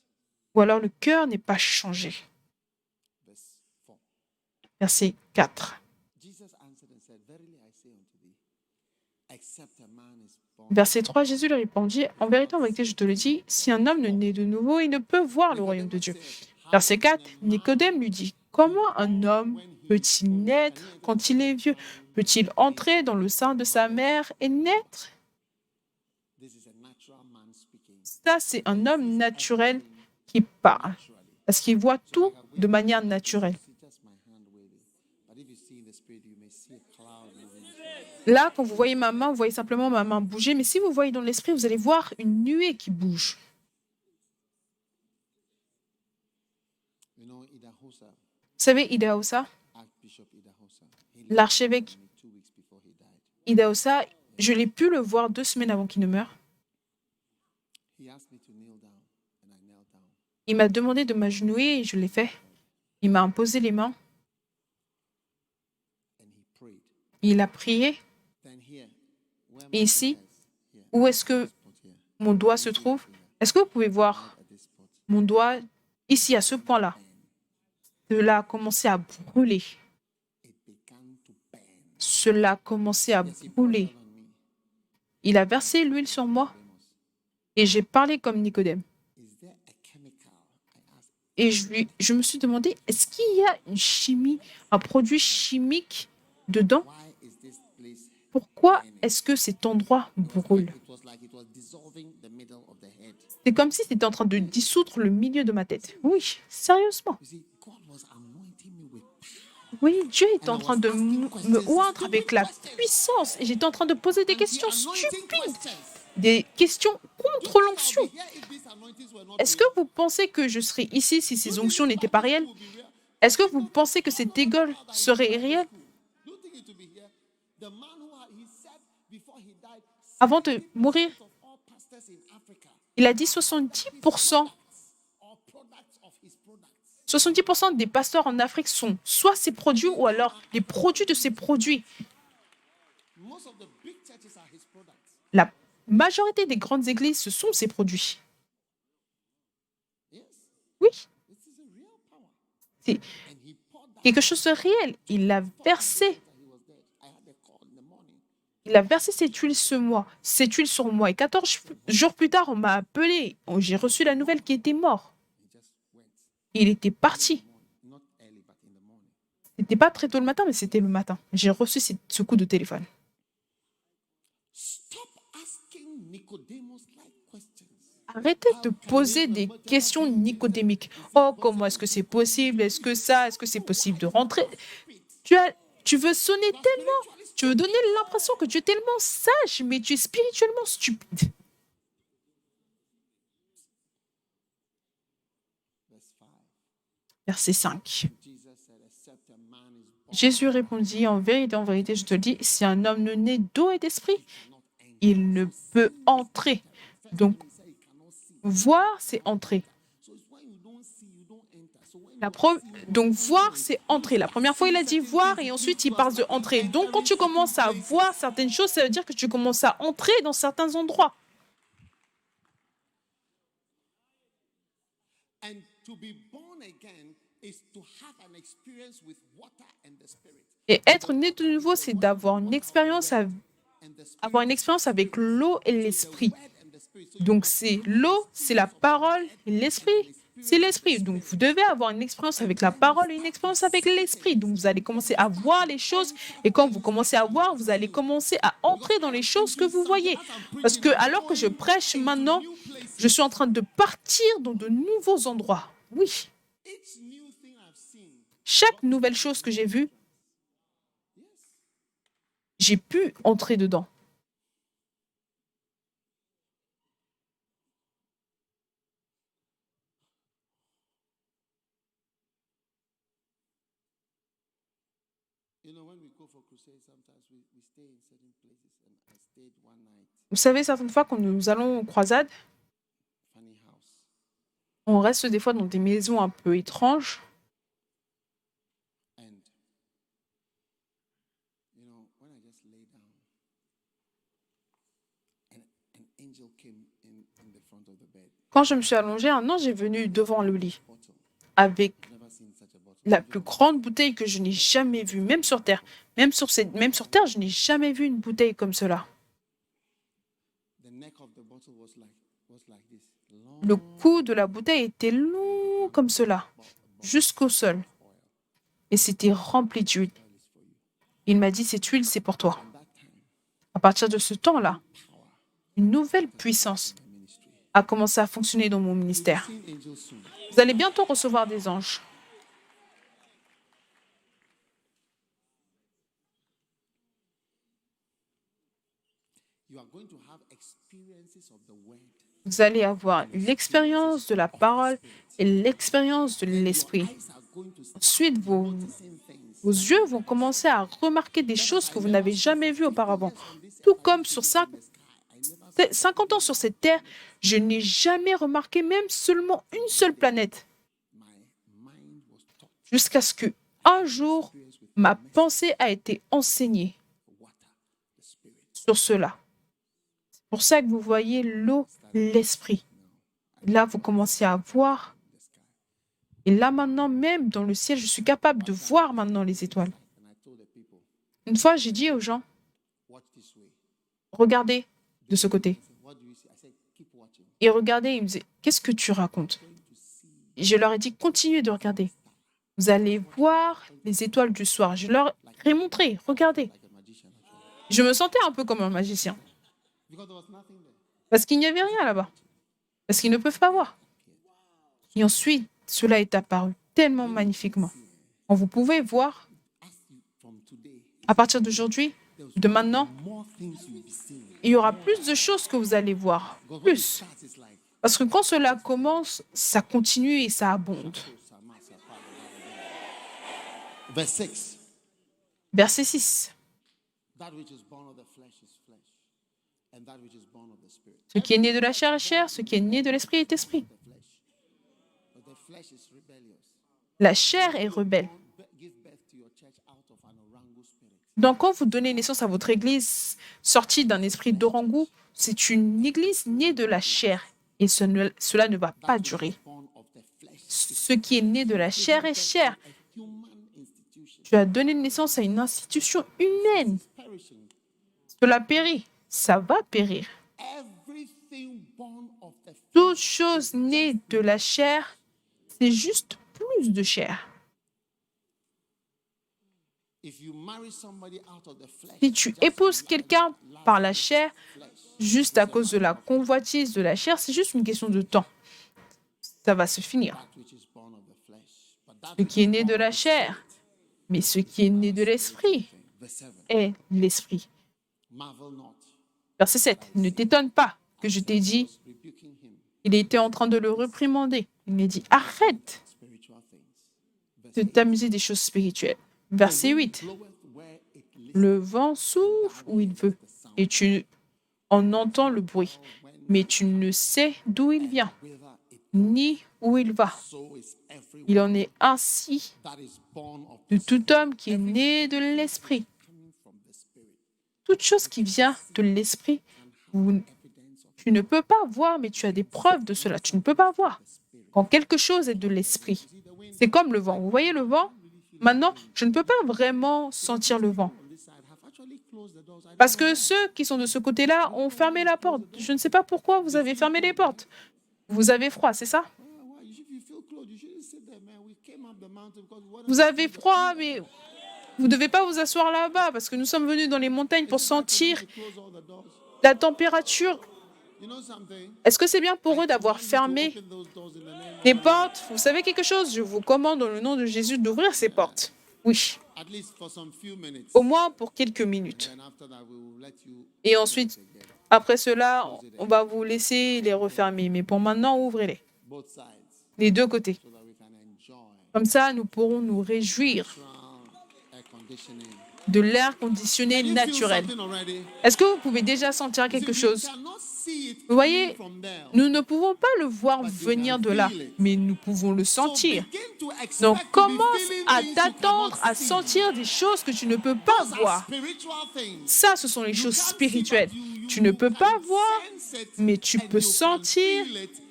Ou alors le cœur n'est pas changé. Verse 4. Verset 4. Jesus answered and said, Verily I say unto thee, except a man is born. Verset 3, Jésus lui répondit, en vérité, je te le dis, si un homme ne naît de nouveau, il ne peut voir le royaume de Dieu. Verset 4, Nicodème lui dit, comment un homme peut-il naître quand il est vieux? Peut-il entrer dans le sein de sa mère et naître? This is a natural man speaking. Ça, c'est un homme naturel qui parle, parce qu'il voit tout de manière naturelle. See just my hand waving. But if you see in the spirit, you may see a cloud moving. Là, quand vous voyez ma main, vous voyez simplement ma main bouger, mais si vous voyez dans l'esprit, vous allez voir une nuée qui bouge. You know, Idahosa, Vous savez, Idahosa, Archbishop Idahosa, he lived l'archevêque 2 weeks before he died. Idahosa, je l'ai pu le voir 2 semaines avant qu'il ne meure. He asked me to kneel down, and I knelt down. Il m'a demandé de m'agenouiller et je l'ai fait. Il m'a imposé les mains. And he prayed. Il a prié. Then here, where Et my ici, finger is, here, où est-ce que spot here, mon doigt se trouve? Est-ce que vous pouvez voir at this spot, mon doigt ici, à ce point-là? Cela a commencé à brûler. it began to burn. Cela a commencé à Yes, he poured brûler. it on me. Il a versé l'huile sur moi et j'ai parlé comme Nicodème. Is there a chemical? I asked. Et je me suis demandé, est-ce qu'il y a une chimie, un produit chimique dedans? Why is this place? Pourquoi est-ce que cet endroit brûle? It was like it was dissolving the middle of the head. C'est comme si c'était en train de dissoudre le milieu de ma tête. Oui, sérieusement. You see, God was anointing me with power. Oui, Dieu est en train de me oindre avec la puissance. Et j'étais en train de poser des And the questions anointing stupides, questions. des questions contre I'll l'onction. be here if these anointings were not Est-ce real. que vous pensez que je serais ici si ces onctions n'étaient pas réelles? Will be real. Est-ce que vous pensez que cette égole serait réelle? Don't think it will be here. The man he said before he died, Avant de mourir, of all pastors in Africa il a dit 70%, or products of his products. 70% des pasteurs en Afrique sont soit ses produits ou alors les produits de ses produits. Most of the big churches are his products. La majorité des grandes églises, ce sont ses produits. Yes, Oui, this is a real power. c'est And he poured that. quelque chose de réel. Il l'a versé. He was dead. I had a call in the morning. Il a versé cette huile sur moi. Et 14 jours plus tard, on m'a appelé. J'ai reçu la nouvelle qu'il était mort. He just went. Il était parti. Not early, but in the morning. C'était pas très tôt le matin, mais c'était le matin. J'ai reçu ce coup de téléphone. Stop asking Nicodemus-like questions. Arrêtez de poser des questions nicodémiques. Oh, comment est-ce que c'est possible? Est-ce que c'est possible de rentrer? Tu veux sonner tellement, tu veux donner l'impression que tu es tellement sage, mais tu es spirituellement stupide. Verse 5. Verset 5. Jesus said, except a man is born, Jésus répondit, en vérité, je te le dis, si un homme ne naît d'eau et d'esprit, not enter. il ne peut entrer. Donc, He said he cannot see. voir, c'est entrer. So it's when you don't see, you don't enter. So when Donc, voir, c'est entrer. La première fois, il a dit voir et ensuite, il parle de entrer. Donc, quand tu commences à voir certaines choses, ça veut dire que tu commences à entrer dans certains endroits. and to be born again is to have an experience with water and the spirit. Et être né de nouveau, c'est d'avoir une expérience, And the spirit avoir une expérience avec l'eau et l'esprit. word and the spirit. So Donc, c'est l'eau, c'est la parole et l'esprit. C'est l'esprit. Donc, vous devez avoir une expérience avec la parole et une expérience avec l'esprit. Donc, vous allez commencer à voir les choses. Et quand vous commencez à voir, vous allez commencer à entrer dans les choses que vous voyez. Parce que, alors que je prêche maintenant, je suis en train de partir dans de nouveaux endroits. Oui. each new thing I've seen, Chaque nouvelle chose que j'ai vue, j'ai pu entrer dedans. you know, when we go for crusade, sometimes we stay in certain places. And I stayed one night, Vous savez, certaines fois, quand nous allons en croisade, funny house. on reste des fois dans des maisons un peu étranges. And, you know, when I just lay down, and an angel came in the front of the bed, Quand je me suis allongée, un ange est venu devant le lit bottle. avec I've never seen such a bottle. la plus grande bouteille que je n'ai jamais vue, même sur Terre. Même sur Terre, je n'ai jamais vu une bouteille comme cela. Le cou de la bouteille était long comme cela, jusqu'au sol, et c'était rempli d'huile. Il m'a dit, cette huile, c'est pour toi. À partir de ce temps-là, une nouvelle puissance a commencé à fonctionner dans mon ministère. Vous allez bientôt recevoir des anges. Vous allez avoir l'expérience de la parole et l'expérience de l'esprit. Ensuite, vos yeux vont commencer à remarquer des choses que vous n'avez jamais vues auparavant. Tout comme sur 50 ans sur cette terre, je n'ai jamais remarqué même seulement une seule planète. Jusqu'à ce que un jour, ma pensée a été enseignée sur cela. C'est pour ça que vous voyez l'eau, l'esprit. Là, vous commencez à voir. Et là, maintenant, même dans le ciel, je suis capable de voir maintenant les étoiles. Une fois, j'ai dit aux gens, regardez de ce côté. Et regardez, ils me disaient, qu'est-ce que tu racontes? Et je leur ai dit, continuez de regarder. Vous allez voir les étoiles du soir. Je leur ai montré, regardez. Je me sentais un peu comme un magicien. Parce qu'il n'y avait rien là-bas. Parce qu'ils ne peuvent pas voir. Et ensuite, cela est apparu tellement magnifiquement. Quand vous pouvez voir, à partir d'aujourd'hui, de maintenant, il y aura plus de choses que vous allez voir. Plus. Parce que quand cela commence, ça continue et ça abonde. Verset 6. Ce qui est né de la chair est chair, ce qui est né de l'esprit est esprit. La chair est rebelle. Donc, quand vous donnez naissance à votre église sortie d'un esprit d'orangou, c'est une église née de la chair et cela ne va pas durer. Ce qui est né de la chair est chair. Tu as donné naissance à une institution humaine. Cela périt. Ça va périr. Toute chose née de la chair, c'est juste plus de chair. Si tu épouses quelqu'un par la chair, juste à cause de la convoitise de la chair, c'est juste une question de temps. Ça va se finir. Ce qui est né de la chair, mais ce qui est né de l'esprit est l'esprit. Verset 7. Ne t'étonne pas que je t'ai dit, il était en train de le réprimander. Il m'a dit, arrête de t'amuser des choses spirituelles. Verset 8. Le vent souffle où il veut et tu en entends le bruit, mais tu ne sais d'où il vient, ni où il va. Il en est ainsi de tout homme qui est né de l'esprit. Toute chose qui vient de l'esprit, tu ne peux pas voir, mais tu as des preuves de cela. Tu ne peux pas voir. Quand quelque chose est de l'esprit, c'est comme le vent. Vous voyez le vent? Maintenant, je ne peux pas vraiment sentir le vent. Parce que ceux qui sont de ce côté-là ont fermé la porte. Je ne sais pas pourquoi vous avez fermé les portes. Vous avez froid, c'est ça? Vous avez froid, mais vous ne devez pas vous asseoir là-bas parce que nous sommes venus dans les montagnes pour sentir la température. Est-ce que c'est bien pour eux d'avoir fermé les portes? Vous savez quelque chose? Je vous commande dans le nom de Jésus d'ouvrir ces portes. Oui. Au moins pour quelques minutes. Et ensuite, après cela, on va vous laisser les refermer. Mais pour maintenant, ouvrez-les. Les deux côtés. Comme ça, nous pourrons nous réjouir de l'air conditionné naturel. Est-ce que vous pouvez déjà sentir quelque chose? Vous voyez, nous ne pouvons pas le voir venir de là, mais nous pouvons le sentir. Donc, commence à t'attendre à sentir des choses que tu ne peux pas voir. Ça, ce sont les choses spirituelles. Tu ne peux pas voir, mais tu peux sentir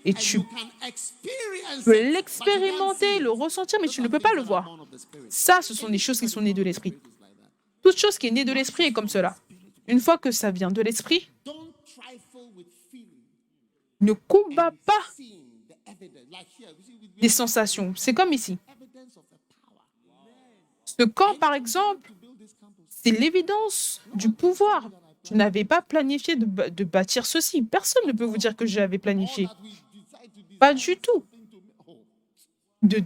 et tu peux l'expérimenter, le ressentir, mais tu ne peux pas le voir. Ça, ce sont des choses qui sont nées de l'esprit. Toute chose qui est née de l'esprit est comme cela. Une fois que ça vient de l'esprit, ne combat pas Seeing the evidence, like here, you see, we des have sensations. C'est comme ici. evidence of a power. Ce camp, par exemple, To build this campus. c'est l'évidence du pouvoir. Je n'avais pas planifié de bâtir ceci. Personne ne peut vous dire que j'avais planifié. That we decide to design Pas du tout. something to oh, De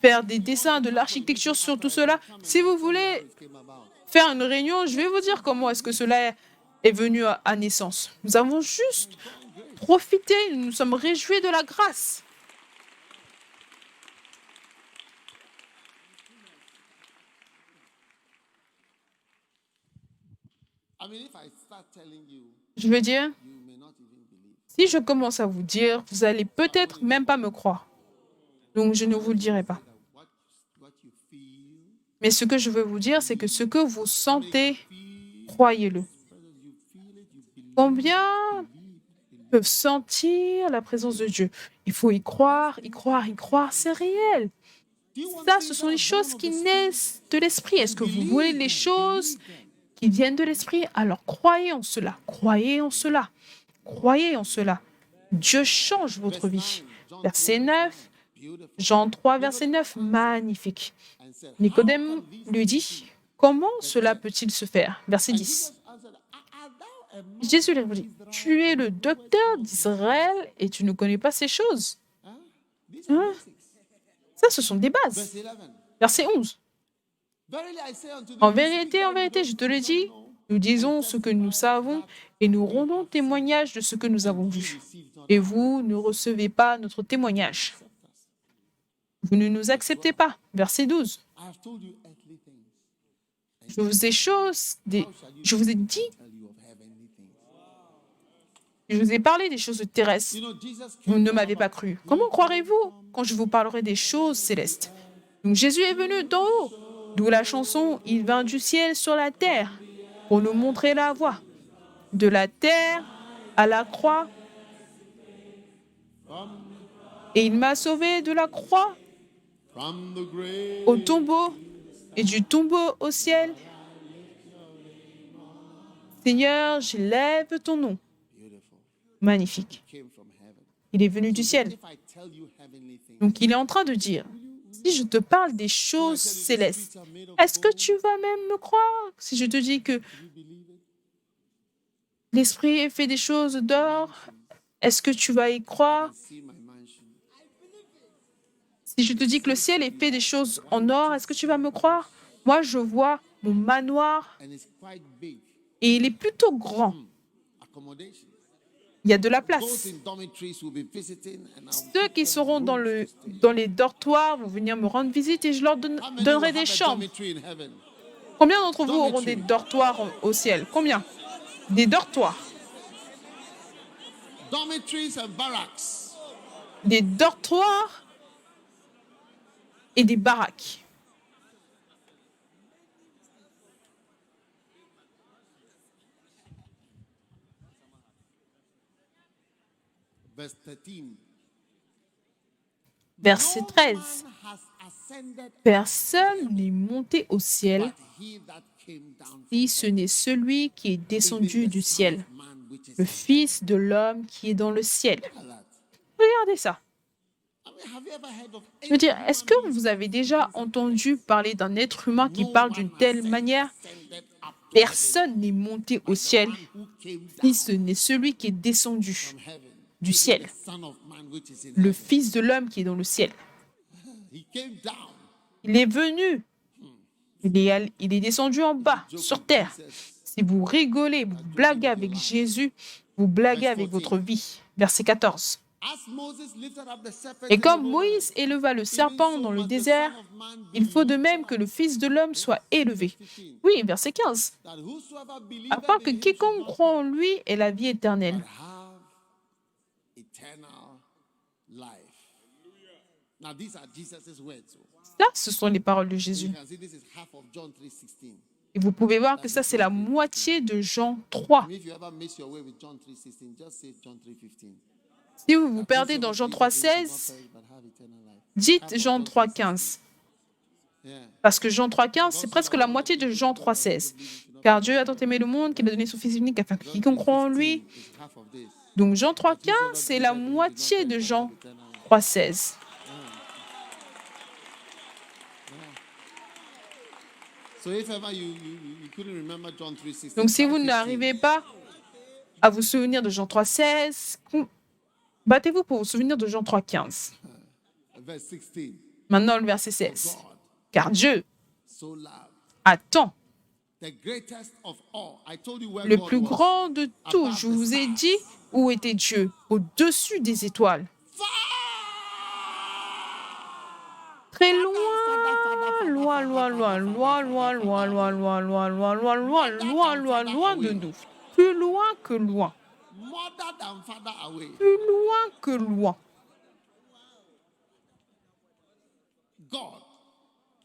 faire des dessins, de l'architecture sur tout cela. Si vous voulez it came about. faire une réunion, je vais vous dire comment est-ce que cela est venu à naissance. Nous avons juste profité, nous nous sommes réjouis de la grâce. I mean, if I start telling you, Je veux dire, you may not even believe. si je commence à vous dire, vous allez peut-être même pas me croire. Donc, je ne vous le dirai pas. That what you feel, Mais ce que je veux vous dire, c'est que ce que vous sentez, croyez-le. Combien peuvent sentir la présence de Dieu? Il faut y croire, y croire, y croire, c'est réel. Ça, ce sont les choses qui naissent de l'esprit. Est-ce que vous voulez les choses qui viennent de l'esprit? Alors croyez en cela, croyez en cela, croyez en cela. Dieu change votre vie. Verset 9, Jean 3, verset 9, magnifique. and said, Nicodème lui dit, comment cela peut-il se faire? Verset 10. answered, art thou a man? Jésus lui dit, tu es le docteur d'Israël et tu ne connais pas ces choses. These are Hein? basics. Ça, ce sont des bases. Verse 11. Verset 11. Verily I say unto thee, En vérité, je te le dis, nous disons ce que nous savons et nous rendons témoignage de ce que nous avons vu. Et vous ne recevez pas notre témoignage. Vous ne nous acceptez pas. Verset 12. I have told you earthly things. Je vous ai je vous ai dit, Tell you of heavenly things. je vous ai parlé des choses terrestres. You know, Jesus Vous came ne m'avez pas cru. Comment croirez-vous quand je vous parlerai des choses célestes? Donc Jésus est venu d'en haut. D'où la chanson « Il vint du ciel sur la terre » pour nous montrer la voie. De la terre à la croix. Et il m'a sauvé de la croix from the grave. au tombeau et du tombeau au ciel. Seigneur, j'élève ton nom. Beautiful. Magnifique. Came from heaven. Il est venu du ciel. If I tell you heavenly things, Donc il est en train de dire, si je te parle des choses célestes, est-ce que tu vas même me croire? Si je te dis que you believe it? l'Esprit fait des choses d'or, est-ce que tu vas y croire? See my mansion. Si je te dis que le ciel est fait des choses en or, est-ce que tu vas me croire? Moi, je vois mon manoir And it's quite big. et il est plutôt grand. Accommodation. Il y a de la Those place. in dormitories will be visiting and I'll Ceux qui seront dans les dortoirs vont venir me rendre visite et je leur How many will donnerai have des a chambres. dormitory in heaven? Combien d'entre vous auront des dortoirs au ciel? Combien? Des dortoirs. Dormitories and barracks. Des dortoirs et des baraques. Verse 13. Verset No 13. man has ascended Personne n'est monté au ciel but he that came down si ce n'est celui qui est descendu du ciel, from man which is le Fils de l'homme qui est dans le ciel. like that. Regardez ça. I mean, have you ever heard of Je veux dire, est-ce que vous avez déjà entendu parler d'un être humain qui parle d'une telle manière? ascended up Personne n'est monté au ciel who came si ce n'est celui qui est descendu from heaven? du ciel, Son of man which is in le heaven. Fils de l'homme qui est dans le ciel. He came down. Il est venu. Il est descendu en bas, sur terre. Si vous rigolez, vous blaguez avec Jésus, vous blaguez avec votre vie. Verset 14. As Moses lifted up the serpent Et in comme the Moïse éleva le serpent dans le désert, il faut de même que le Fils de l'homme soit élevé. Oui, verset 15. that whosoever believeth Afin que in him quiconque croit en lui ait la vie éternelle. have eternal life. Now these are Jesus' words. Ça, ce sont les paroles de You Jésus. can see this is half of John 3:16. Et vous pouvez voir que ça, c'est la moitié de Jean 3. If you ever miss your way with John 3:16, just say John 3:15. Si vous vous perdez dans Jean 3,16, dites Jean 3,15. Yeah. Parce que Jean 3,15, c'est presque la moitié de Jean 3,16. Car Dieu a tant aimé le monde qu'il a donné son Fils unique afin que quiconque croit en lui. It's half of this. Donc Jean But 3,15, whosoever c'est la believeth in him did not moitié perish de but Jean have eternal life. 3,16. So if ever you couldn't remember John 3:16, Donc si try vous 15. n'arrivez pas à vous souvenir de Jean 3,16, battez-vous pour vous souvenir de Jean 3,15. Verse 16. Maintenant, le verset For 16. God Car Dieu so loved a tant, the greatest of all. I told you where le God plus was. grand de tout. Above Je the vous ai stars. dit où était Dieu, au-dessus des étoiles. Far! Très Father, loin, loin, loin, loin, loin, loin, loin, loin, loin, loin, loin, loin, loin, loin, loin de nous. Plus loin que loin. Mother than father away. Plus loin que loin. God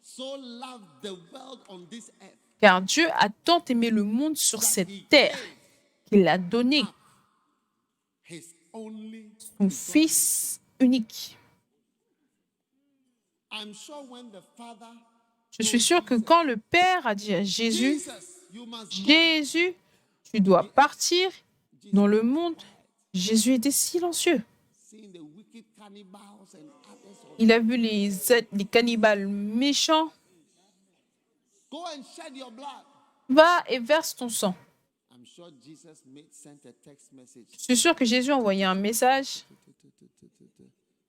so loved the world on this earth Car Dieu a tant aimé le monde sur that cette he terre gave qu'il a donné his only son begotten. Fils unique. I'm sure when the Father Je suis sûre que quand le Père a dit à Jésus, Jesus, you must go. Jésus, tu dois partir dans le monde, Jésus était silencieux. Seeing the wicked cannibals and others. Il a vu les cannibales méchants. Go and shed your blood. Va et verse ton sang. I'm sure Jesus sent a text message. Je suis sûre que Jésus a envoyé un message.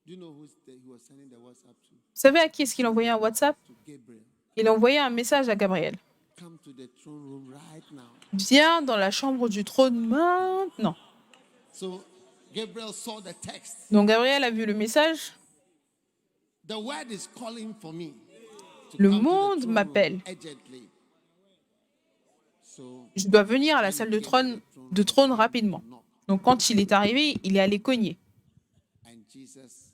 Do you know who he was sending the WhatsApp to? Vous savez à qui est-ce qu'il a envoyé un WhatsApp? To Gabriel. Il a envoyé un message à Gabriel. Come to the throne room right now. Viens dans la chambre du trône maintenant. So Gabriel saw the text. Donc Gabriel a vu le message. The word is calling for me. To Le come to the monde throne m'appelle. room urgently. So Je dois venir à la salle de trône rapidement. Donc quand il est arrivé, il est allé cogner. and Jesus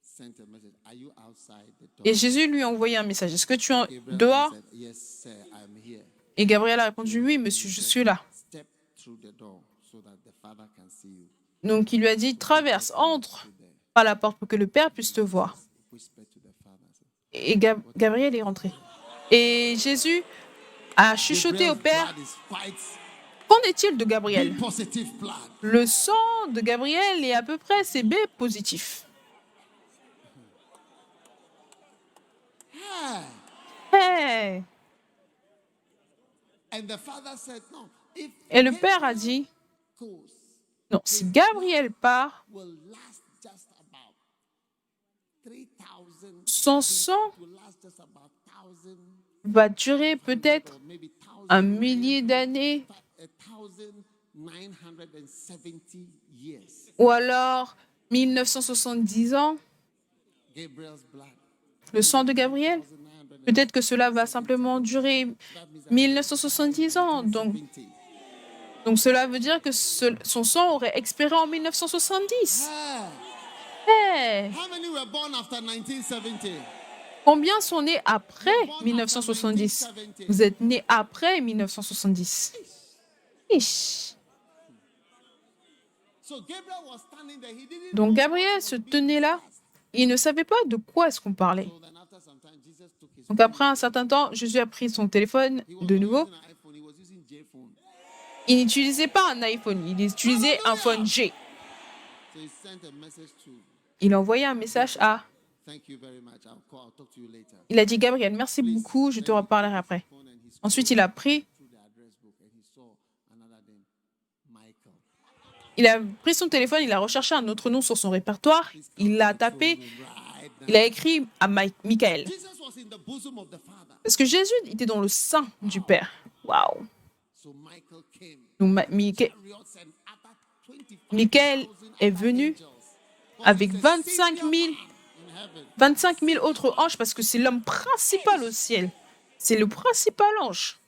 sent a message. Are you outside the door? Et Jésus lui a envoyé un message. Est-ce que tu es Gabriel dehors? said, yes, sir, I'm here. Et Gabriel a répondu, oui, monsieur, je suis là. Step through the door so that the Father can see you. Donc il lui a dit, traverse, entre par la porte pour que le Père puisse te voir. Whisper to the Father. Et Gabriel est rentré. Et Jésus a chuchoté au Gabriel's Père, blood is quite qu'en est-il de Gabriel? B positive blood. Le sang de Gabriel est à peu près CB positif. Yeah. Hey! And the Father said, no, if Et le Père a dit, goes, non, si Gabriel part, will last just about 3,000. son sang Will last just about 1,000 va durer peut-être or maybe 1 millier d'années 1,970 years. ou alors 1970 ans. Gabriel's blood. Le sang de Gabriel, 1,970. peut-être que cela va simplement durer 1970 ans. Donc cela veut dire que son sang aurait expiré en 1970. Ah. Hey! How many were born after 1970? Combien sont nés après 1970? Vous êtes nés après 1970. Ish. So Gabriel was standing there. He didn't Donc know Gabriel what se would be tenait là. Il ne savait pas de quoi est-ce qu'on parlait. So then after some time, Jesus took his Donc après un certain temps, Jésus a pris son téléphone He was de not nouveau. using an iPhone, he was using J phone. Il n'utilisait pas un iPhone, il utilisait un phone G. So he sent a message to, Il a envoyé un message à... thank you very much. I'll talk to you later. Il a dit, Gabriel, merci beaucoup, je te reparlerai après. Phone and he Ensuite, il a pris, through the address book and he saw another name, Michael. il a pris son téléphone, il a recherché un autre nom sur son répertoire, il l'a tapé, Right now. il a écrit à Michael. Jesus was in the bosom of the Father. Parce que Jésus était dans le sein du Père. Waouh! So Michael came. Donc Chariots and other 25,000 Michael est venu angels. avec He's the 25 senior 000, man in heaven. 25 000 autres anges parce que c'est l'homme principal au ciel. C'est le principal ange.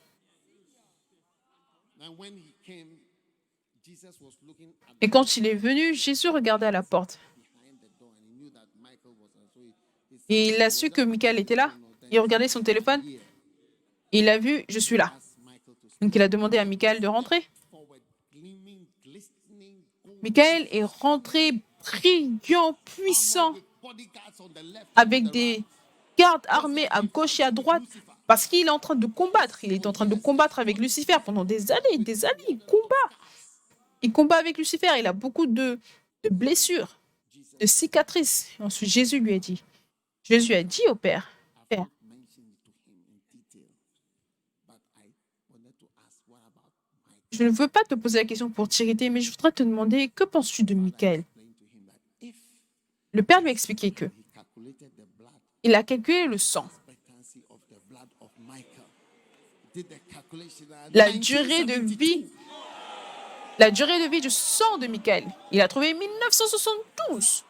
And when he came, Jesus was looking at Et quand il est venu, Jésus regardait à la porte. behind the door and he knew that Michael was there. So he said, Et il a su que Michael était là. Il regardait son téléphone. Il a vu, je suis là. ask Michael to step Donc il a demandé à Michael de rentrer. forward, gleaming, glistening, gold, Michael est rentré brillant, puissant, with bodyguards on the left avec and on the des right. gardes armés à gauche et à droite, parce qu'il est en train de combattre. Il est en train de combattre avec Lucifer pendant des années, il combat. Il combat avec Lucifer. Il a beaucoup de blessures, de cicatrices. Et ensuite, Jésus a dit au Père, I've Père, not mentioned it to him in detail, but I wanted to ask, what about Michael? je ne veux pas te poser la question pour t'irriter, mais je voudrais te demander, que penses-tu de Father Michael? explained to him that if Le Père lui a expliqué que he calculated the blood il a calculé le sang, expectancy of the blood of Michael, did the calculation at la durée de 1972. vie, la durée de vie du sang de Michael. Il a trouvé 1972.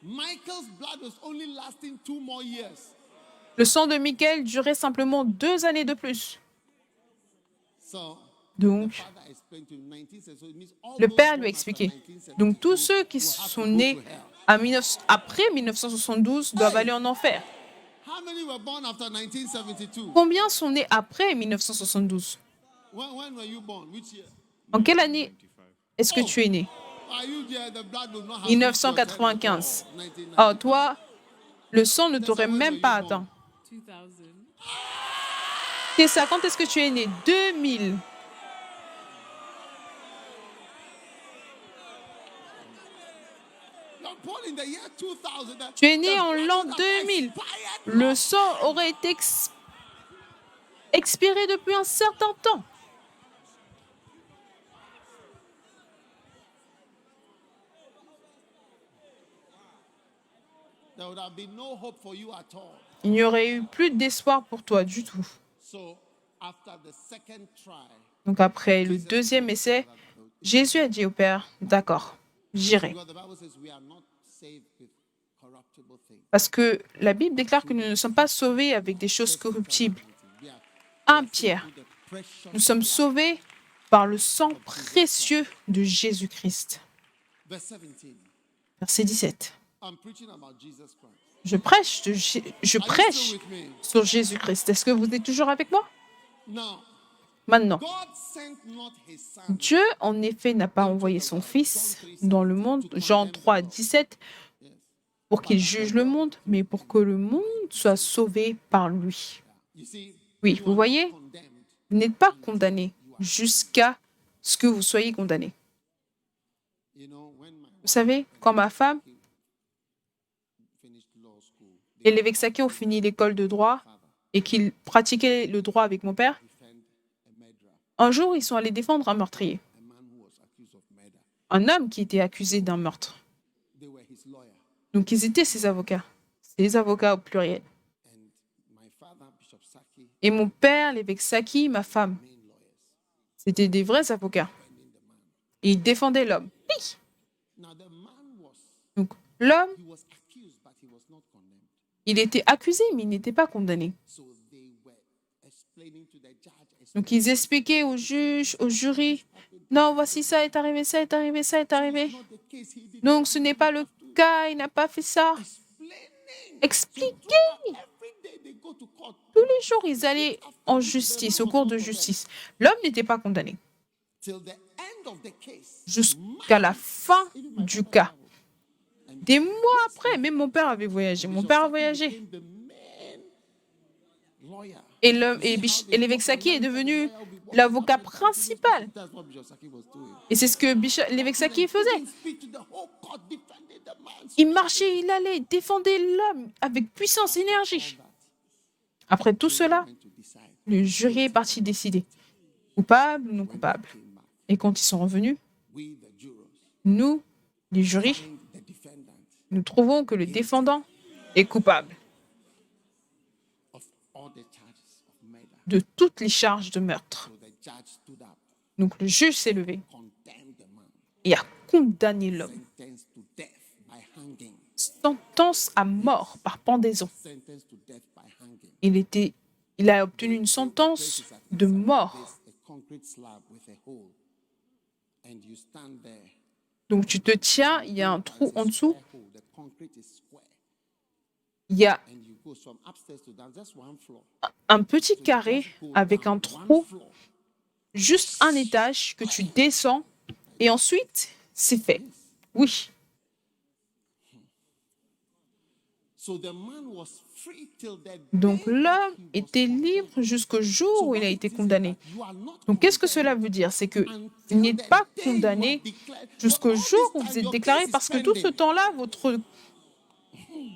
Michael's blood was only lasting 2 more years. Le sang de Michael durait simplement 2 années de plus. So the Donc, father explained to him 1972. So it means all le those Père lui a born after expliqué. 1972 Donc, tous ceux qui will have sont to go nés to hell. après 1972 doivent aller en enfer. How many were born after 1972? Combien sont nés après 1972? When were you born? Which year? En quelle année est-ce que tu es né? Are you there? The blood will not have 1995. reached your head at Oh, all. toi, le sang ne t'aurait même pas atteint. 2000. C'est ça, quand est-ce que tu es né? 2000. You're born in the year 2000. Tu es né The en blood l'an would have 2000. expired Le long. sang aurait été expiré depuis un certain temps. There would have been no hope for you at all. Il n'y aurait eu plus d'espoir pour toi du tout. So after the second try, Donc après le deuxième essai, Jésus a dit au Père, d'accord, j'irai. because the Bible says we are not saved with corruptible things. Parce que la Bible déclare que nous ne sommes pas sauvés avec des choses corruptibles. We are 1 Pierre, through the precious nous sommes sauvés par le sang précieux de Jésus-Christ. verse 17. Verset 17. I'm preaching about Jesus Christ. Je prêche, je Are you prêche still with me? sur Jésus-Christ. Est-ce que vous êtes toujours avec moi? Now, Maintenant, God sent not his son Dieu, en effet, n'a pas envoyé son Fils dans le monde, Jean 3, 17, pour qu'il juge le monde, mais pour que le monde soit sauvé par lui. You see, Oui, you vous are voyez, not condemned. vous n'êtes pas condamné jusqu'à ce que vous soyez condamné. You know, when my Vous savez, quand ma femme finished law school, et l'évêque Saki ont fini l'école de droit et qu'ils pratiquaient le droit avec mon père, defend a murderer, un jour, ils sont allés défendre un meurtrier, a man who was accused of murder. un homme qui était accusé d'un meurtre. They were his lawyer. Donc, ils étaient ses avocats au pluriel. And my father, Bishop Saki, Et mon père, l'évêque Saki, ma femme, main lawyers, c'était des vrais avocats. defending the man. Et ils défendaient l'homme. Oui. Now the man was, Donc, l'homme, he was accused, but he was not condemned. il était accusé, mais il n'était pas condamné. So they were explaining to the judge, Donc, ils expliquaient aux juges, au jury, non, voici ça est arrivé, ça est arrivé, ça est arrivé. not the case. He did Donc, ce n'est pas le cas, il n'a pas fait ça. explaining. Expliquez. Every day they go to court. Tous les jours, ils allaient en justice, au cours de justice. L'homme n'était pas condamné Till the end of the case. jusqu'à la fin du cas. Des mois après, même mon père avait voyagé. Mon père a voyagé. Became the main lawyer. Et l'évêque Saki est devenu l'avocat principal. That's what Bishop Saki was doing. Et c'est ce que l'évêque Saki faisait. He speak to the whole court, defending the man. Il marchait, il allait, il défendait l'homme avec puissance, énergie. Après tout cela, Meant to decide. le jury est parti décider. Coupable ou non coupable. Came back. Et quand ils sont revenus, We, the jurors, nous, les jurys, find the defendant nous trouvons que le défendant est coupable of all the charges of murder. de toutes les charges de meurtre. So the judge stood up, Donc le juge s'est levé condemned the man, et a condamné l'homme. sentenced to death by hanging. Sentence à mort par pendaison. Sentenced to death by hanging. Il a obtenu une sentence de mort. There's a concrete slab with a hole, and you stand there. Donc tu te tiens, il y a un trou en dessous, Square hole. The concrete is square, il y a and you go from upstairs to down, just one floor. un petit carré avec un One trou, floor. juste un étage que tu descends et ensuite c'est fait. Oui. Donc l'homme était libre jusqu'au jour où il a été condamné. Donc qu'est-ce que cela veut dire? C'est qu'il n'est pas condamné jusqu'au jour où vous êtes déclaré, parce que tout ce temps-là, votre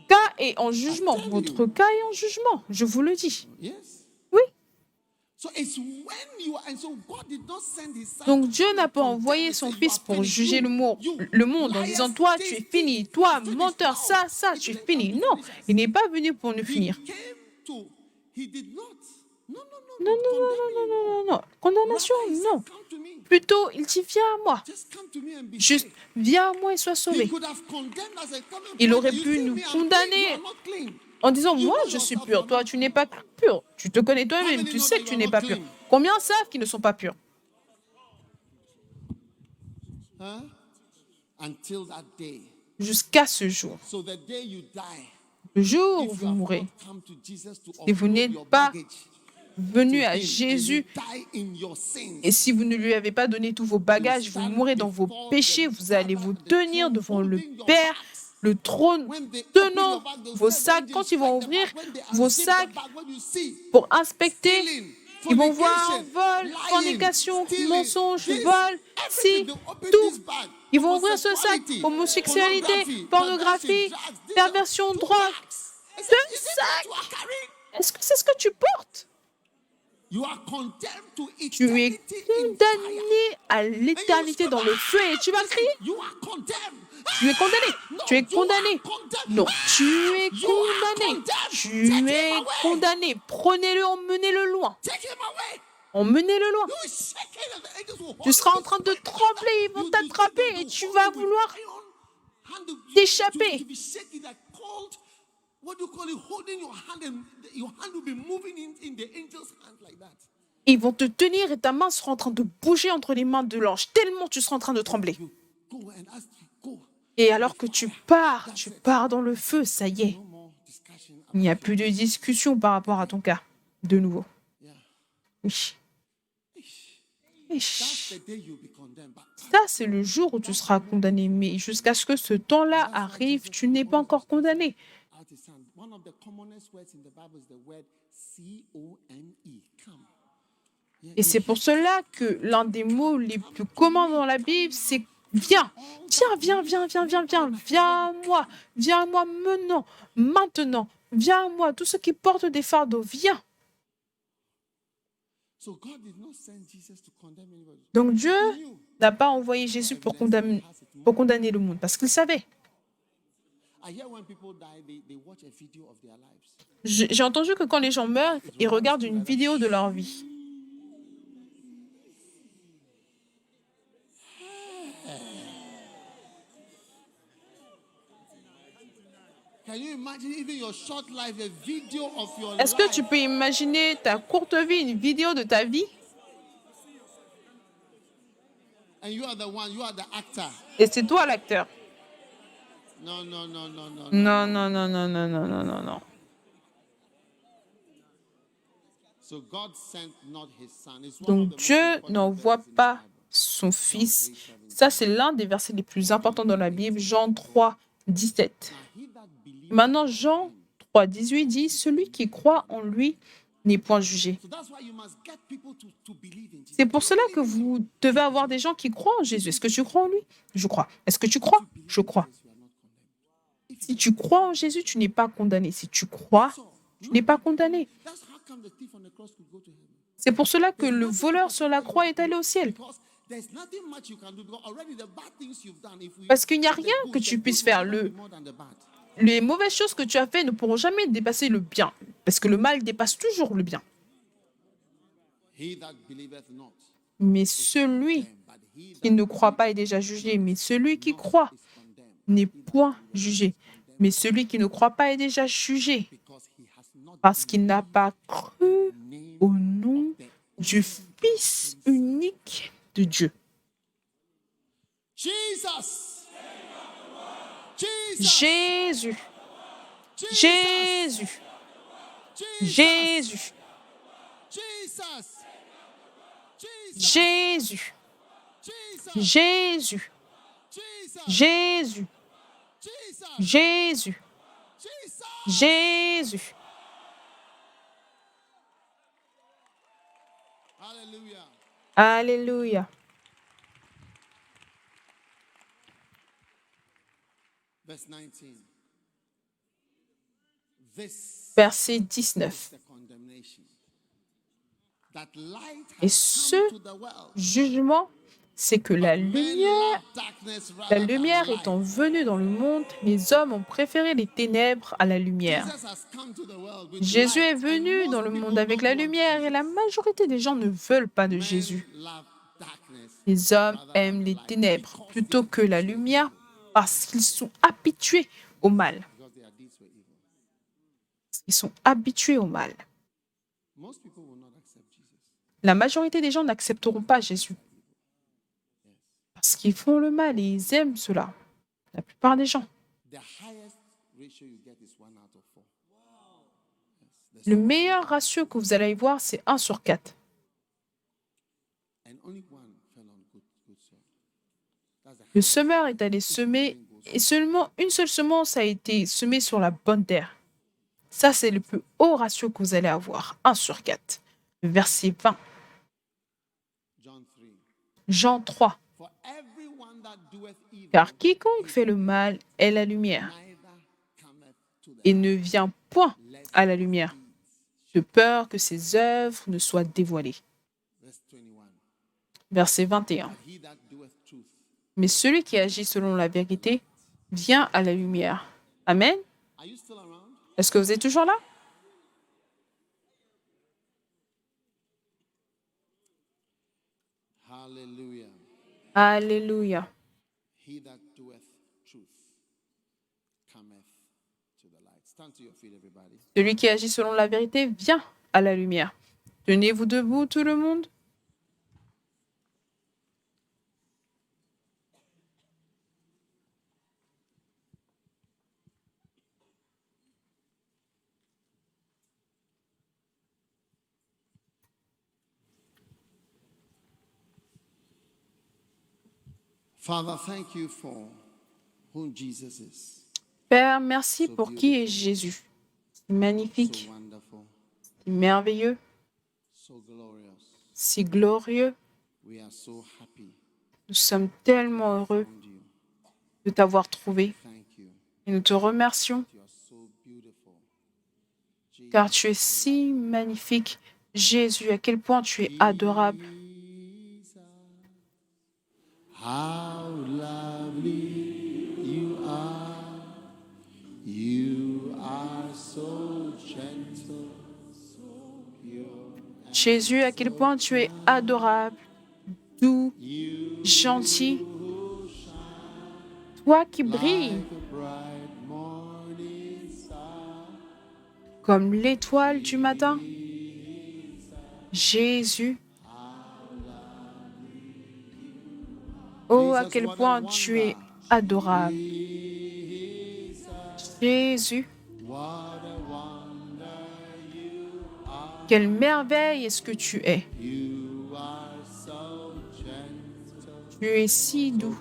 cas est en jugement. Votre cas est en jugement, je vous le dis. Oui. Donc Dieu n'a pas envoyé son Fils pour juger le monde en disant, toi tu es fini, toi menteur, ça, tu es fini. Non, il n'est pas venu pour nous finir. Non, non, non, non, non, non, non, non. Condamnation, non. Plutôt, il dit, viens à moi. Juste, viens à moi et sois sauvé. Il aurait pu nous condamner en disant, moi, je suis pur, toi, tu n'es pas pur. Tu te connais toi-même, tu sais que tu n'es pas pur. Combien savent qu'ils ne sont pas purs? Jusqu'à ce jour. Le jour où vous mourrez, si vous n'êtes pas venu à Jésus, et si vous ne lui avez pas donné tous vos bagages, vous mourrez dans vos péchés, vous allez vous tenir devant le Père, le trône, tenant vos sacs. Quand ils vont ouvrir vos sacs pour inspecter, ils vont voir vol, fornication, mensonge, vol, si, tout. Ils vont ouvrir ce sac, homosexualité, pornographie, perversion, drogue. Ce sac, est-ce que c'est ce que tu portes? Tu es condamné à l'éternité dans le feu et tu vas crier. Tu es condamné. Tu es condamné. Non, tu es condamné. Tu es condamné. Prenez-le, emmenez-le loin. Emmenez-le loin. Tu seras en train de trembler, ils vont t'attraper et tu vas vouloir t'échapper. Ils vont te tenir et ta main sera en train de bouger entre les mains de l'ange, tellement tu seras en train de trembler. Et alors que tu pars dans le feu, ça y est. Il n'y a plus de discussion par rapport à ton cas, de nouveau. Oui. Ça, c'est le jour où tu seras condamné. Mais jusqu'à ce que ce temps-là arrive, tu n'es pas encore condamné. Et c'est pour cela que l'un des mots les plus communs dans la Bible, c'est viens. Tiens, viens, viens, viens, viens, viens. Viens à moi maintenant. Viens à moi. Tous ceux qui portent des fardeaux, viens. Donc Dieu n'a pas envoyé Jésus pour condamner le monde, parce qu'il savait. J'ai entendu que quand les gens meurent, ils regardent une vidéo de leur vie. Est-ce que tu peux imaginer ta courte vie, une vidéo de ta vie? Et c'est toi l'acteur. Non. Donc Dieu n'envoie pas son Fils. Ça, c'est l'un des versets les plus importants dans la Bible, Jean 3, 17. Maintenant, Jean 3, 18 dit, celui qui croit en lui n'est point jugé. C'est pour cela que vous devez avoir des gens qui croient en Jésus. Est-ce que tu crois en lui? Je crois. Est-ce que tu crois? Je crois. Si tu crois en Jésus, tu n'es pas condamné. Si tu crois, tu n'es pas condamné. C'est pour cela que le voleur sur la croix est allé au ciel. Parce qu'il n'y a rien que tu puisses faire. Les mauvaises choses que tu as faites ne pourront jamais dépasser le bien, parce que le mal dépasse toujours le bien. Mais celui qui ne croit pas est déjà jugé, mais celui qui croit n'est point jugé. Mais celui qui ne croit pas est déjà jugé, parce qu'il n'a pas cru au nom du Fils unique de Dieu. Jésus. Jésus. Jésus. Jésus. Jésus. Jésus. Jésus. Jésus. Hallelujah. Alléluia. Verse 19. This Verset is 19. the condemnation. That light Et has ce come to the world. jugement, c'est que Men love darkness la rather than lumière light. étant venue dans le monde, les hommes ont préféré les ténèbres à la lumière. Jesus has come to the world with Jésus est light, venu and dans most le monde people avec don't la want lumière et Jesus. la majorité des gens ne veulent pas de Men Jésus. love darkness Les hommes rather than aiment the les light ténèbres because plutôt they que la habituate lumière to it, parce qu'ils sont habitués au mal. because their deeds were evil. Ils sont habitués au mal. Most people will not accept Jesus. La majorité des gens n'accepteront pas Jésus parce qu'ils font le mal et ils aiment cela. La plupart des gens. The highest ratio you get is 1 out of 4. Yes, Le meilleur ratio que vous allez y voir, c'est 1 sur 4. and only one fell on good soil. That's the Le semeur est allé semer et seulement une seule semence a été semée sur la bonne terre. Ça, c'est le plus haut ratio que vous allez avoir. 1 sur 4. Verset 20. John 3. Jean 3. For everyone that doeth evil Car quiconque fait le mal est la lumière neither cometh to the et ne vient point à la lumière, de peur que ses œuvres ne soient dévoilées. Verse 21. Verset 21. But he that doeth truth Mais celui qui agit selon la vérité vient à la lumière. Amen. Are you still around? Est-ce que vous êtes toujours là? Hallelujah. Alléluia. He that doeth truth cometh to the light. Stand to your feet, everybody. Celui qui agit selon la vérité vient à la lumière. Tenez-vous debout, tout le monde. Father, thank you for whom Jesus is. Père, merci pour qui est Jésus. C'est magnifique, So wonderful, c'est merveilleux, so glorious. c'est glorieux. We are so happy Nous sommes tellement heureux found you. de t'avoir trouvé Thank you. et nous te remercions You are so beautiful. car tu es si magnifique. Jésus, à quel point tu es adorable. Jesus, how lovely you are. You are so gentle, so pure. Jésus, à quel point tu es adorable, doux, gentil. Toi qui brilles Like a bright morning star. comme l'étoile du matin. Jésus. Oh, à quel point tu es adorable. Jésus. What a wonder you are. Quelle merveille est-ce que tu es. You are so gentle, Tu es si doux,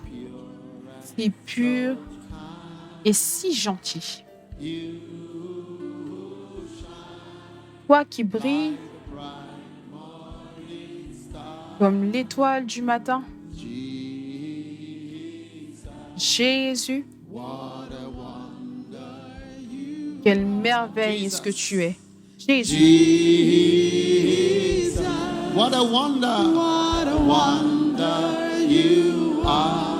si pur et si gentil. Toi qui brilles comme l'étoile du matin. Jésus. Quelle merveille est-ce que tu es. Jésus. Jesus. What a wonder you are.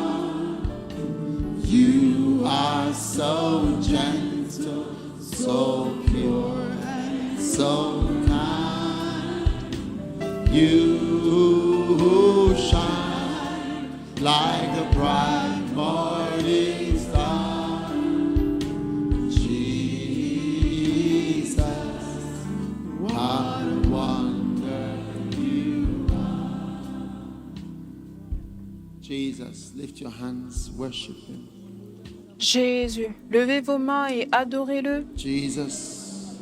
You are so gentle, so pure, and so kind. You shine like a bright morning star. Jesus, what a wonder you are. Jesus, lift your hands, worship him. Jésus. Levez vos mains et adorez-le. Jesus,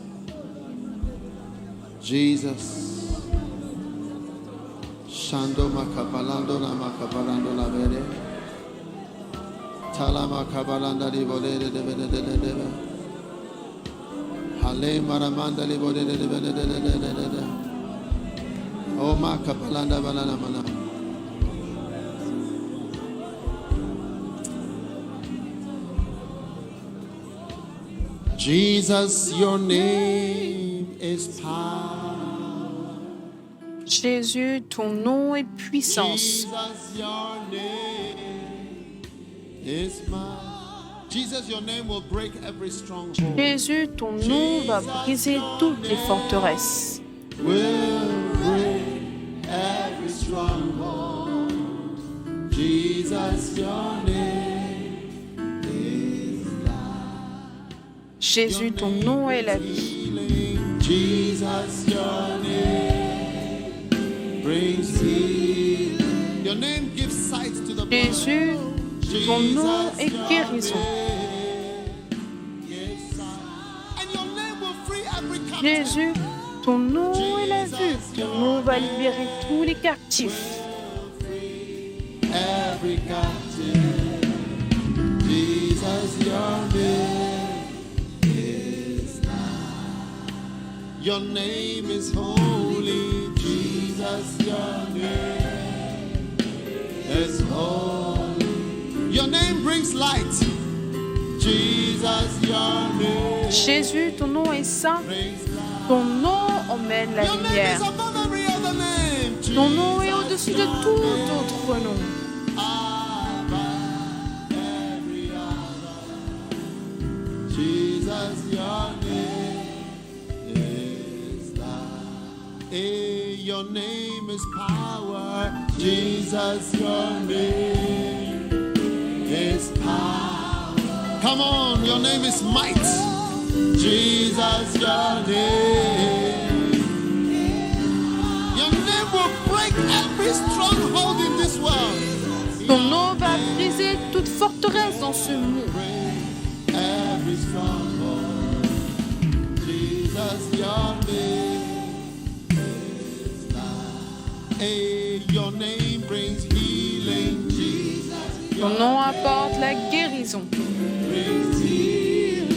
Jesus. Shando makapalando na makaparando la vere. Tala makabalanda di volere de vere de. Ale maramanda le bode de de. Oh ma kapalanda banana mana. Jesus, your name is power. Jésus, ton nom est puissance. Jesus, your name is might. Jesus, your name will break every stronghold. Jésus, ton nom va briser toutes les forteresses. Will break every stronghold. Jesus, your name is life. Jésus, ton nom est la vie. Jesus, your name brings healing. Your name gives sight to the blind. Jésus, ton nom est guérison. Jésus, ton nom est la vue. Ton nom va libérer tous les captifs. Every captive, Jesus, your name is life. Your name is holy, Jesus, your name is holy. Your name brings light, Jesus, your name Jésus, ton nom est saint. brings light. Ton nom emmène la Your name lumière. is above every other name, Ton nom est Jesus, au-dessus de your tout name. autre nom. Jesus, your name is life. Hey, your name is power. Jesus, your name is power. Come on, your name is might. Jesus, your name. Your name will break every stronghold in this world. Ton nom va briser toute forteresse dans ce monde. Every stronghold, Jesus, your name is life. Hey, your name brings healing, Jesus. Ton nom apporte la guérison. Brings healing,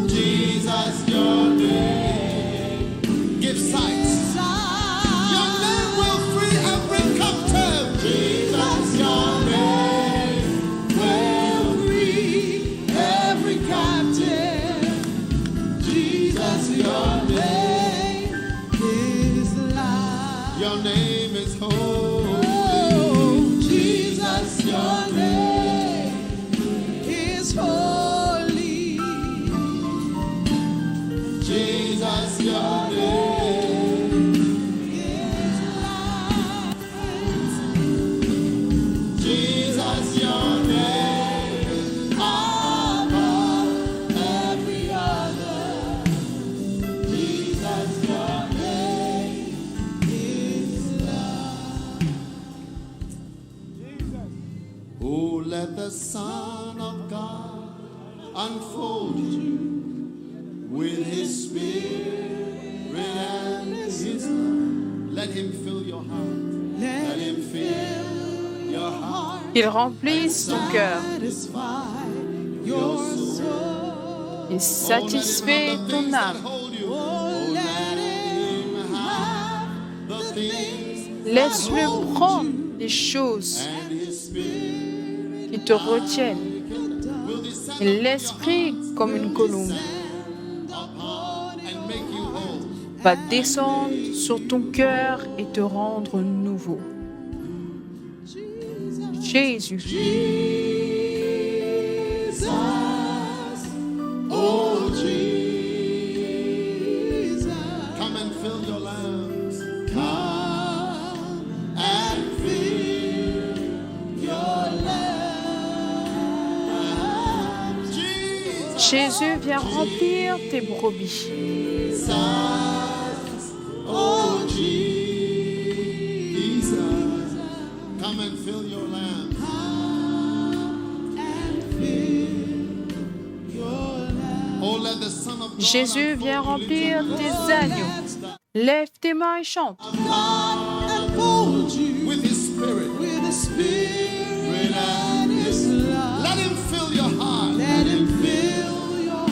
Jesus, your name gives sight. Your name will free every captive, Jesus, your name will free every captive. Jesus, your name is life. Your name is holy. Jesus, your name is holy. Jesus, your name is life. Jesus, your name above every other. Jesus, your name is love. Oh, let the Son of God unfold you with His Spirit and His love. Let Him fill your heart. Let Him fill your heart. Qu'il remplisse ton cœur. Satisfy your soul. Il satisfait ton âme. Oh, let Him have the things Laisse-le prendre les choses and His Spirit qui te retiennent. will descend Et l'esprit, comme une colombe, upon and make you whole. va descendre sur ton cœur et te rendre nouveau. Jésus, Jesus, oh Jesus, come and fill your lamps. Come and fill your lamps. Jesus, Jésus, viens remplir tes brebis. oh Jesus, come and fill your lamps. Oh, let the Son of God Jésus, viens remplir tes agneaux. Lève tes mains et chante. with His Spirit, and His love. Let Him fill your heart. Let Him fill your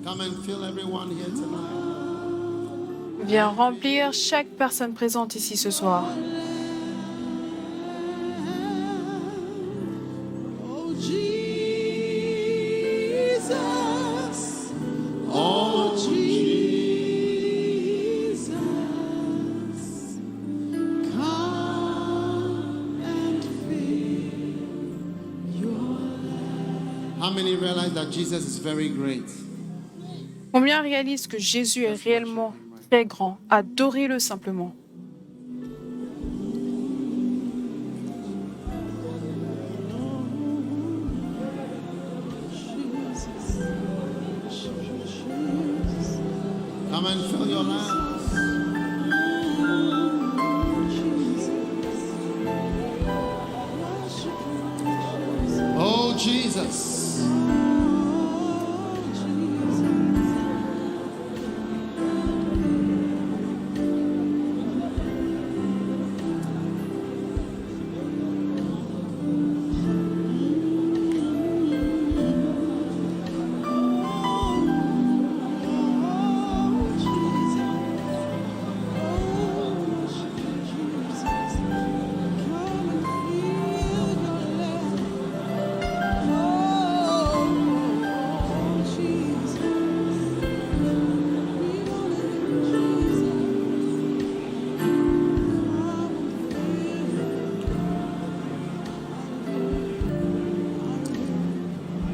Come and fill everyone here tonight. Viens remplir chaque personne présente ici ce soir. Oh Jesus, oh Jesus, come and fill your life. How many realize that Jesus is very great? Combien réalisent que Jésus est réellement très grand? Adorez-le simplement. Come and fill your lives. Oh Jesus.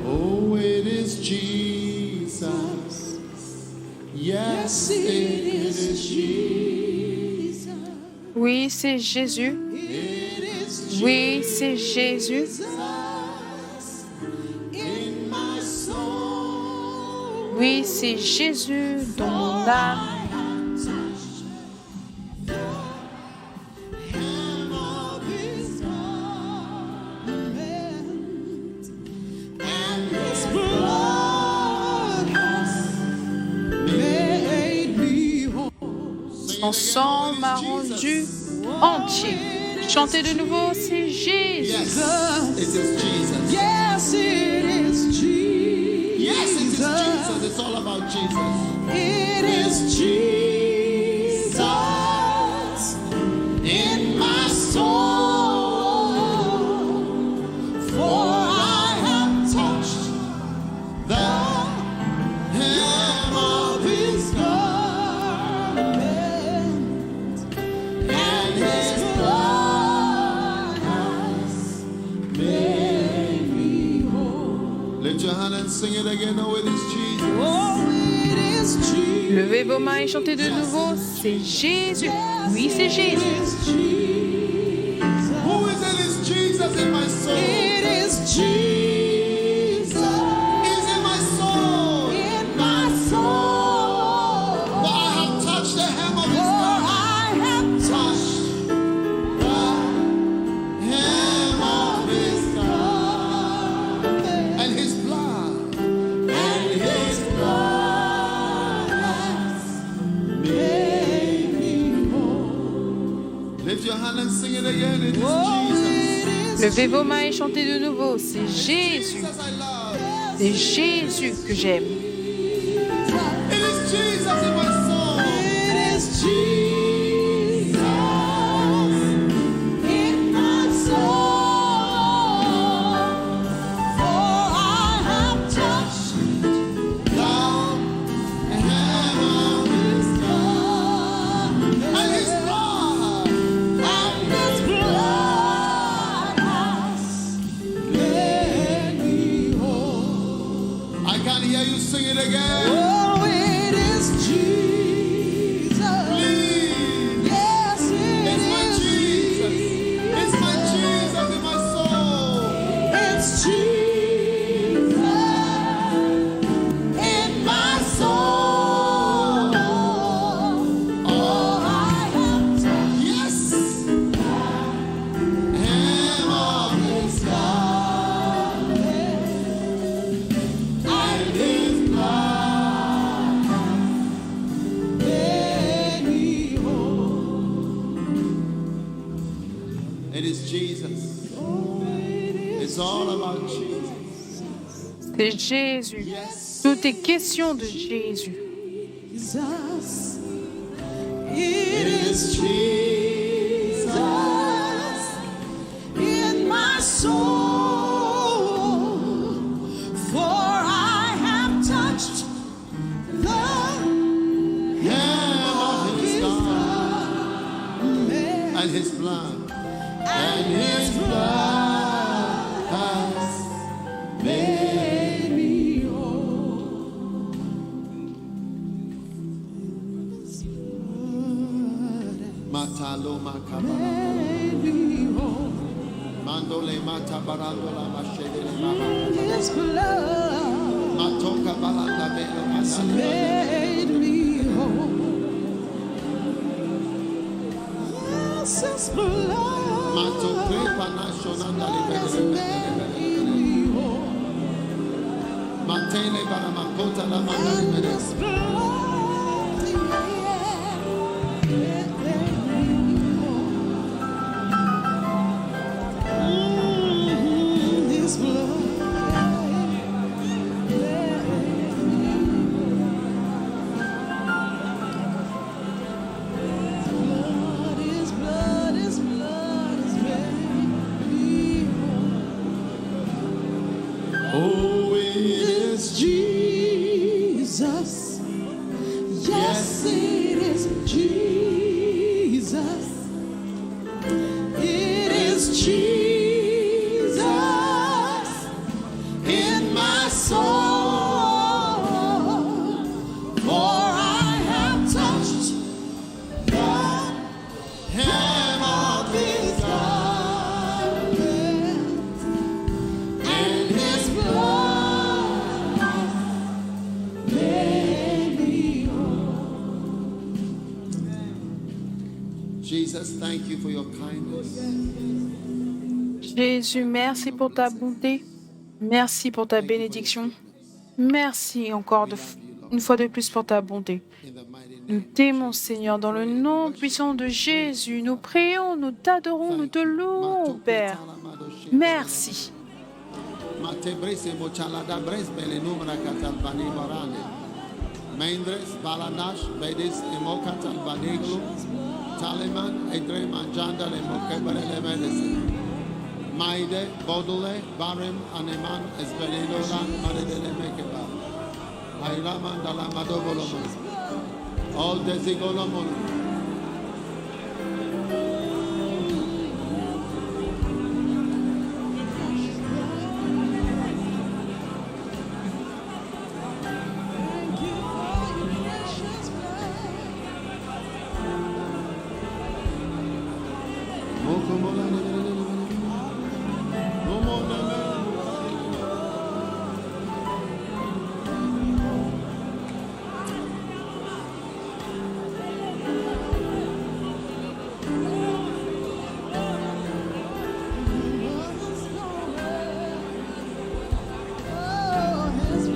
Oh, it is Jesus. Yes, it is Jesus. Oui, c'est Jésus. It is Oui, c'est Jésus. Jesus in my soul. Oui, c'est Jésus dans mon âme. Hem of his garment, and his blood has made me whole. Son sang m'a rendu entier. Chantez de nouveau, c'est Jésus. Yes, it is Jesus. Yes, it is Jesus. Yes, it is Jesus. It's all about Jesus. It is Jesus In my soul, for I have touched the hem of his garment, and his blood has made me whole. Lift your hand and sing it again. Oh, it is Jesus. Oh, it is Jesus. Levez vos mains et chantez de nouveau, c'est Jésus. Oui, c'est Jésus. Who is it? It's Jesus in my soul. It is Jesus He's in my soul. in my soul. For I have touched the hem of his For garment. I have touched The hem of his garment, and his blood, has made me whole. Lift your hand and sing it again. It is Jesus. Levez vos mains et chantez de nouveau, c'est Jésus. Jesus I love. C'est Jésus que j'aime. It is Jesus in my soul. It is Jesus in my soul. For I have touched The hem of his garment, and his blood, and His blood has made me whole. I can hear you sing it again. Oh, it is Jesus. Please. Yes, it It's my is Jesus. It's my Jesus in my soul. It's Jesus in my soul. Oh, I have touched Yes. Hem of his garment, and his blood made me whole. It is Jesus. It's all about Jesus. C'est Jésus. Yes. Tout Tout est question de Jésus. Jesus. It It is is Jesus. in my soul, for I have touched the Hem of his garment and his blood. And his blood has made me Matalo makabara. Mandole mata barandola mashedele baba. His blood Matoka balanda bele masale. made me whole. Yes, His blood Mato crepa national has bele. made me whole. Matele bara makota la And mandale. His blood, yeah, made me whole. His blood. His blood has made me whole. Oh, it is Jesus. Yes, it is Jesus. It is Jesus in my soul. For I have touched the hem of His garment, and His blood made me whole. Jesus, thank you for your kindness. Jésus, merci pour ta bonté. Merci pour ta bénédiction. Merci encore une fois de plus pour ta bonté. In the mighty name. Nous t'aimons, Seigneur, dans le nom puissant de Jésus. Nous prions, nous t'adorons, nous te louons, Père. Merci. Matebrese mochalada bres bele numra katal bani barane. Mendres balanash bedis emokatal baniglu. Taliman edre manjanda le mokebere le medese. Maide bodule barim aneman esbeliloran maredele mekeba. Ayraman dalamado bolomon. All desigolomon. Thank you for your precious blood. Oh, His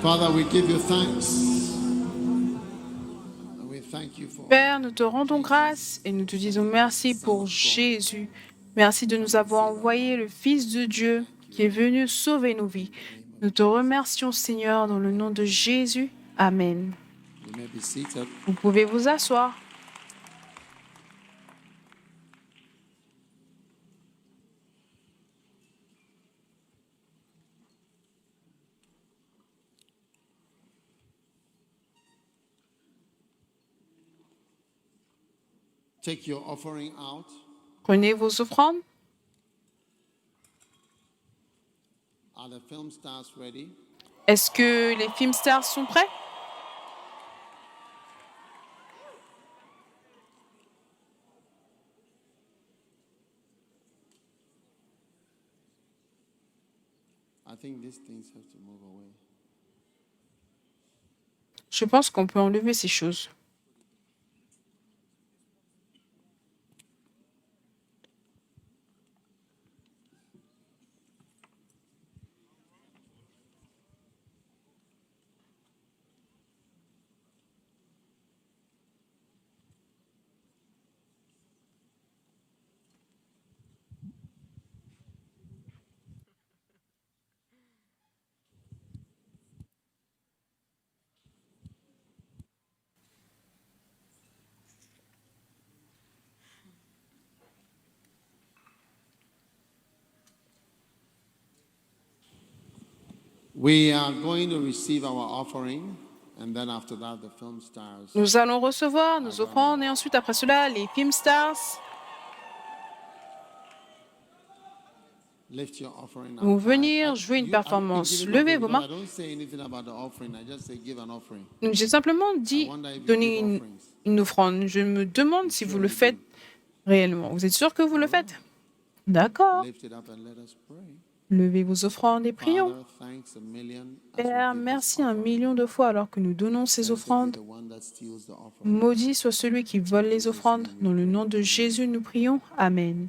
Father, we give you thanks. And we thank you for Père, nous te rendons grâce et nous te disons merci pour Jésus. Merci de nous avoir envoyé le Fils de Dieu qui est venu sauver nos vies. Nous te remercions, Seigneur, dans le nom de Jésus. Amen. you may be seated. Vous pouvez vous asseoir. Take your offering out. Prenez vos offrandes. Are the film stars ready? Est-ce que les film stars sont prêts? I think these things have to move away. Je pense qu'on peut enlever ces choses. We are going to receive our offering, and then after that, the film stars. Nous allons recevoir nos offrandes et ensuite, après cela, les film stars Lift your offering vont up. venir jouer une performance. Levez vos mains. I don't say anything about the offering. I just say give an offering. J'ai simplement dit donner une offrande. Je me demande si vous le faites réellement. Vous êtes sûr que vous le faites? D'accord. Lift it up and let us pray. Levez vos offrandes et prions. Father, thanks a million as we Père, give this merci un offering. million de fois alors que nous donnons ces Blessed be offrandes. the one that steals the offering. Maudit soit celui qui vole les offrandes. Dans le nom de Jésus, nous prions. Amen.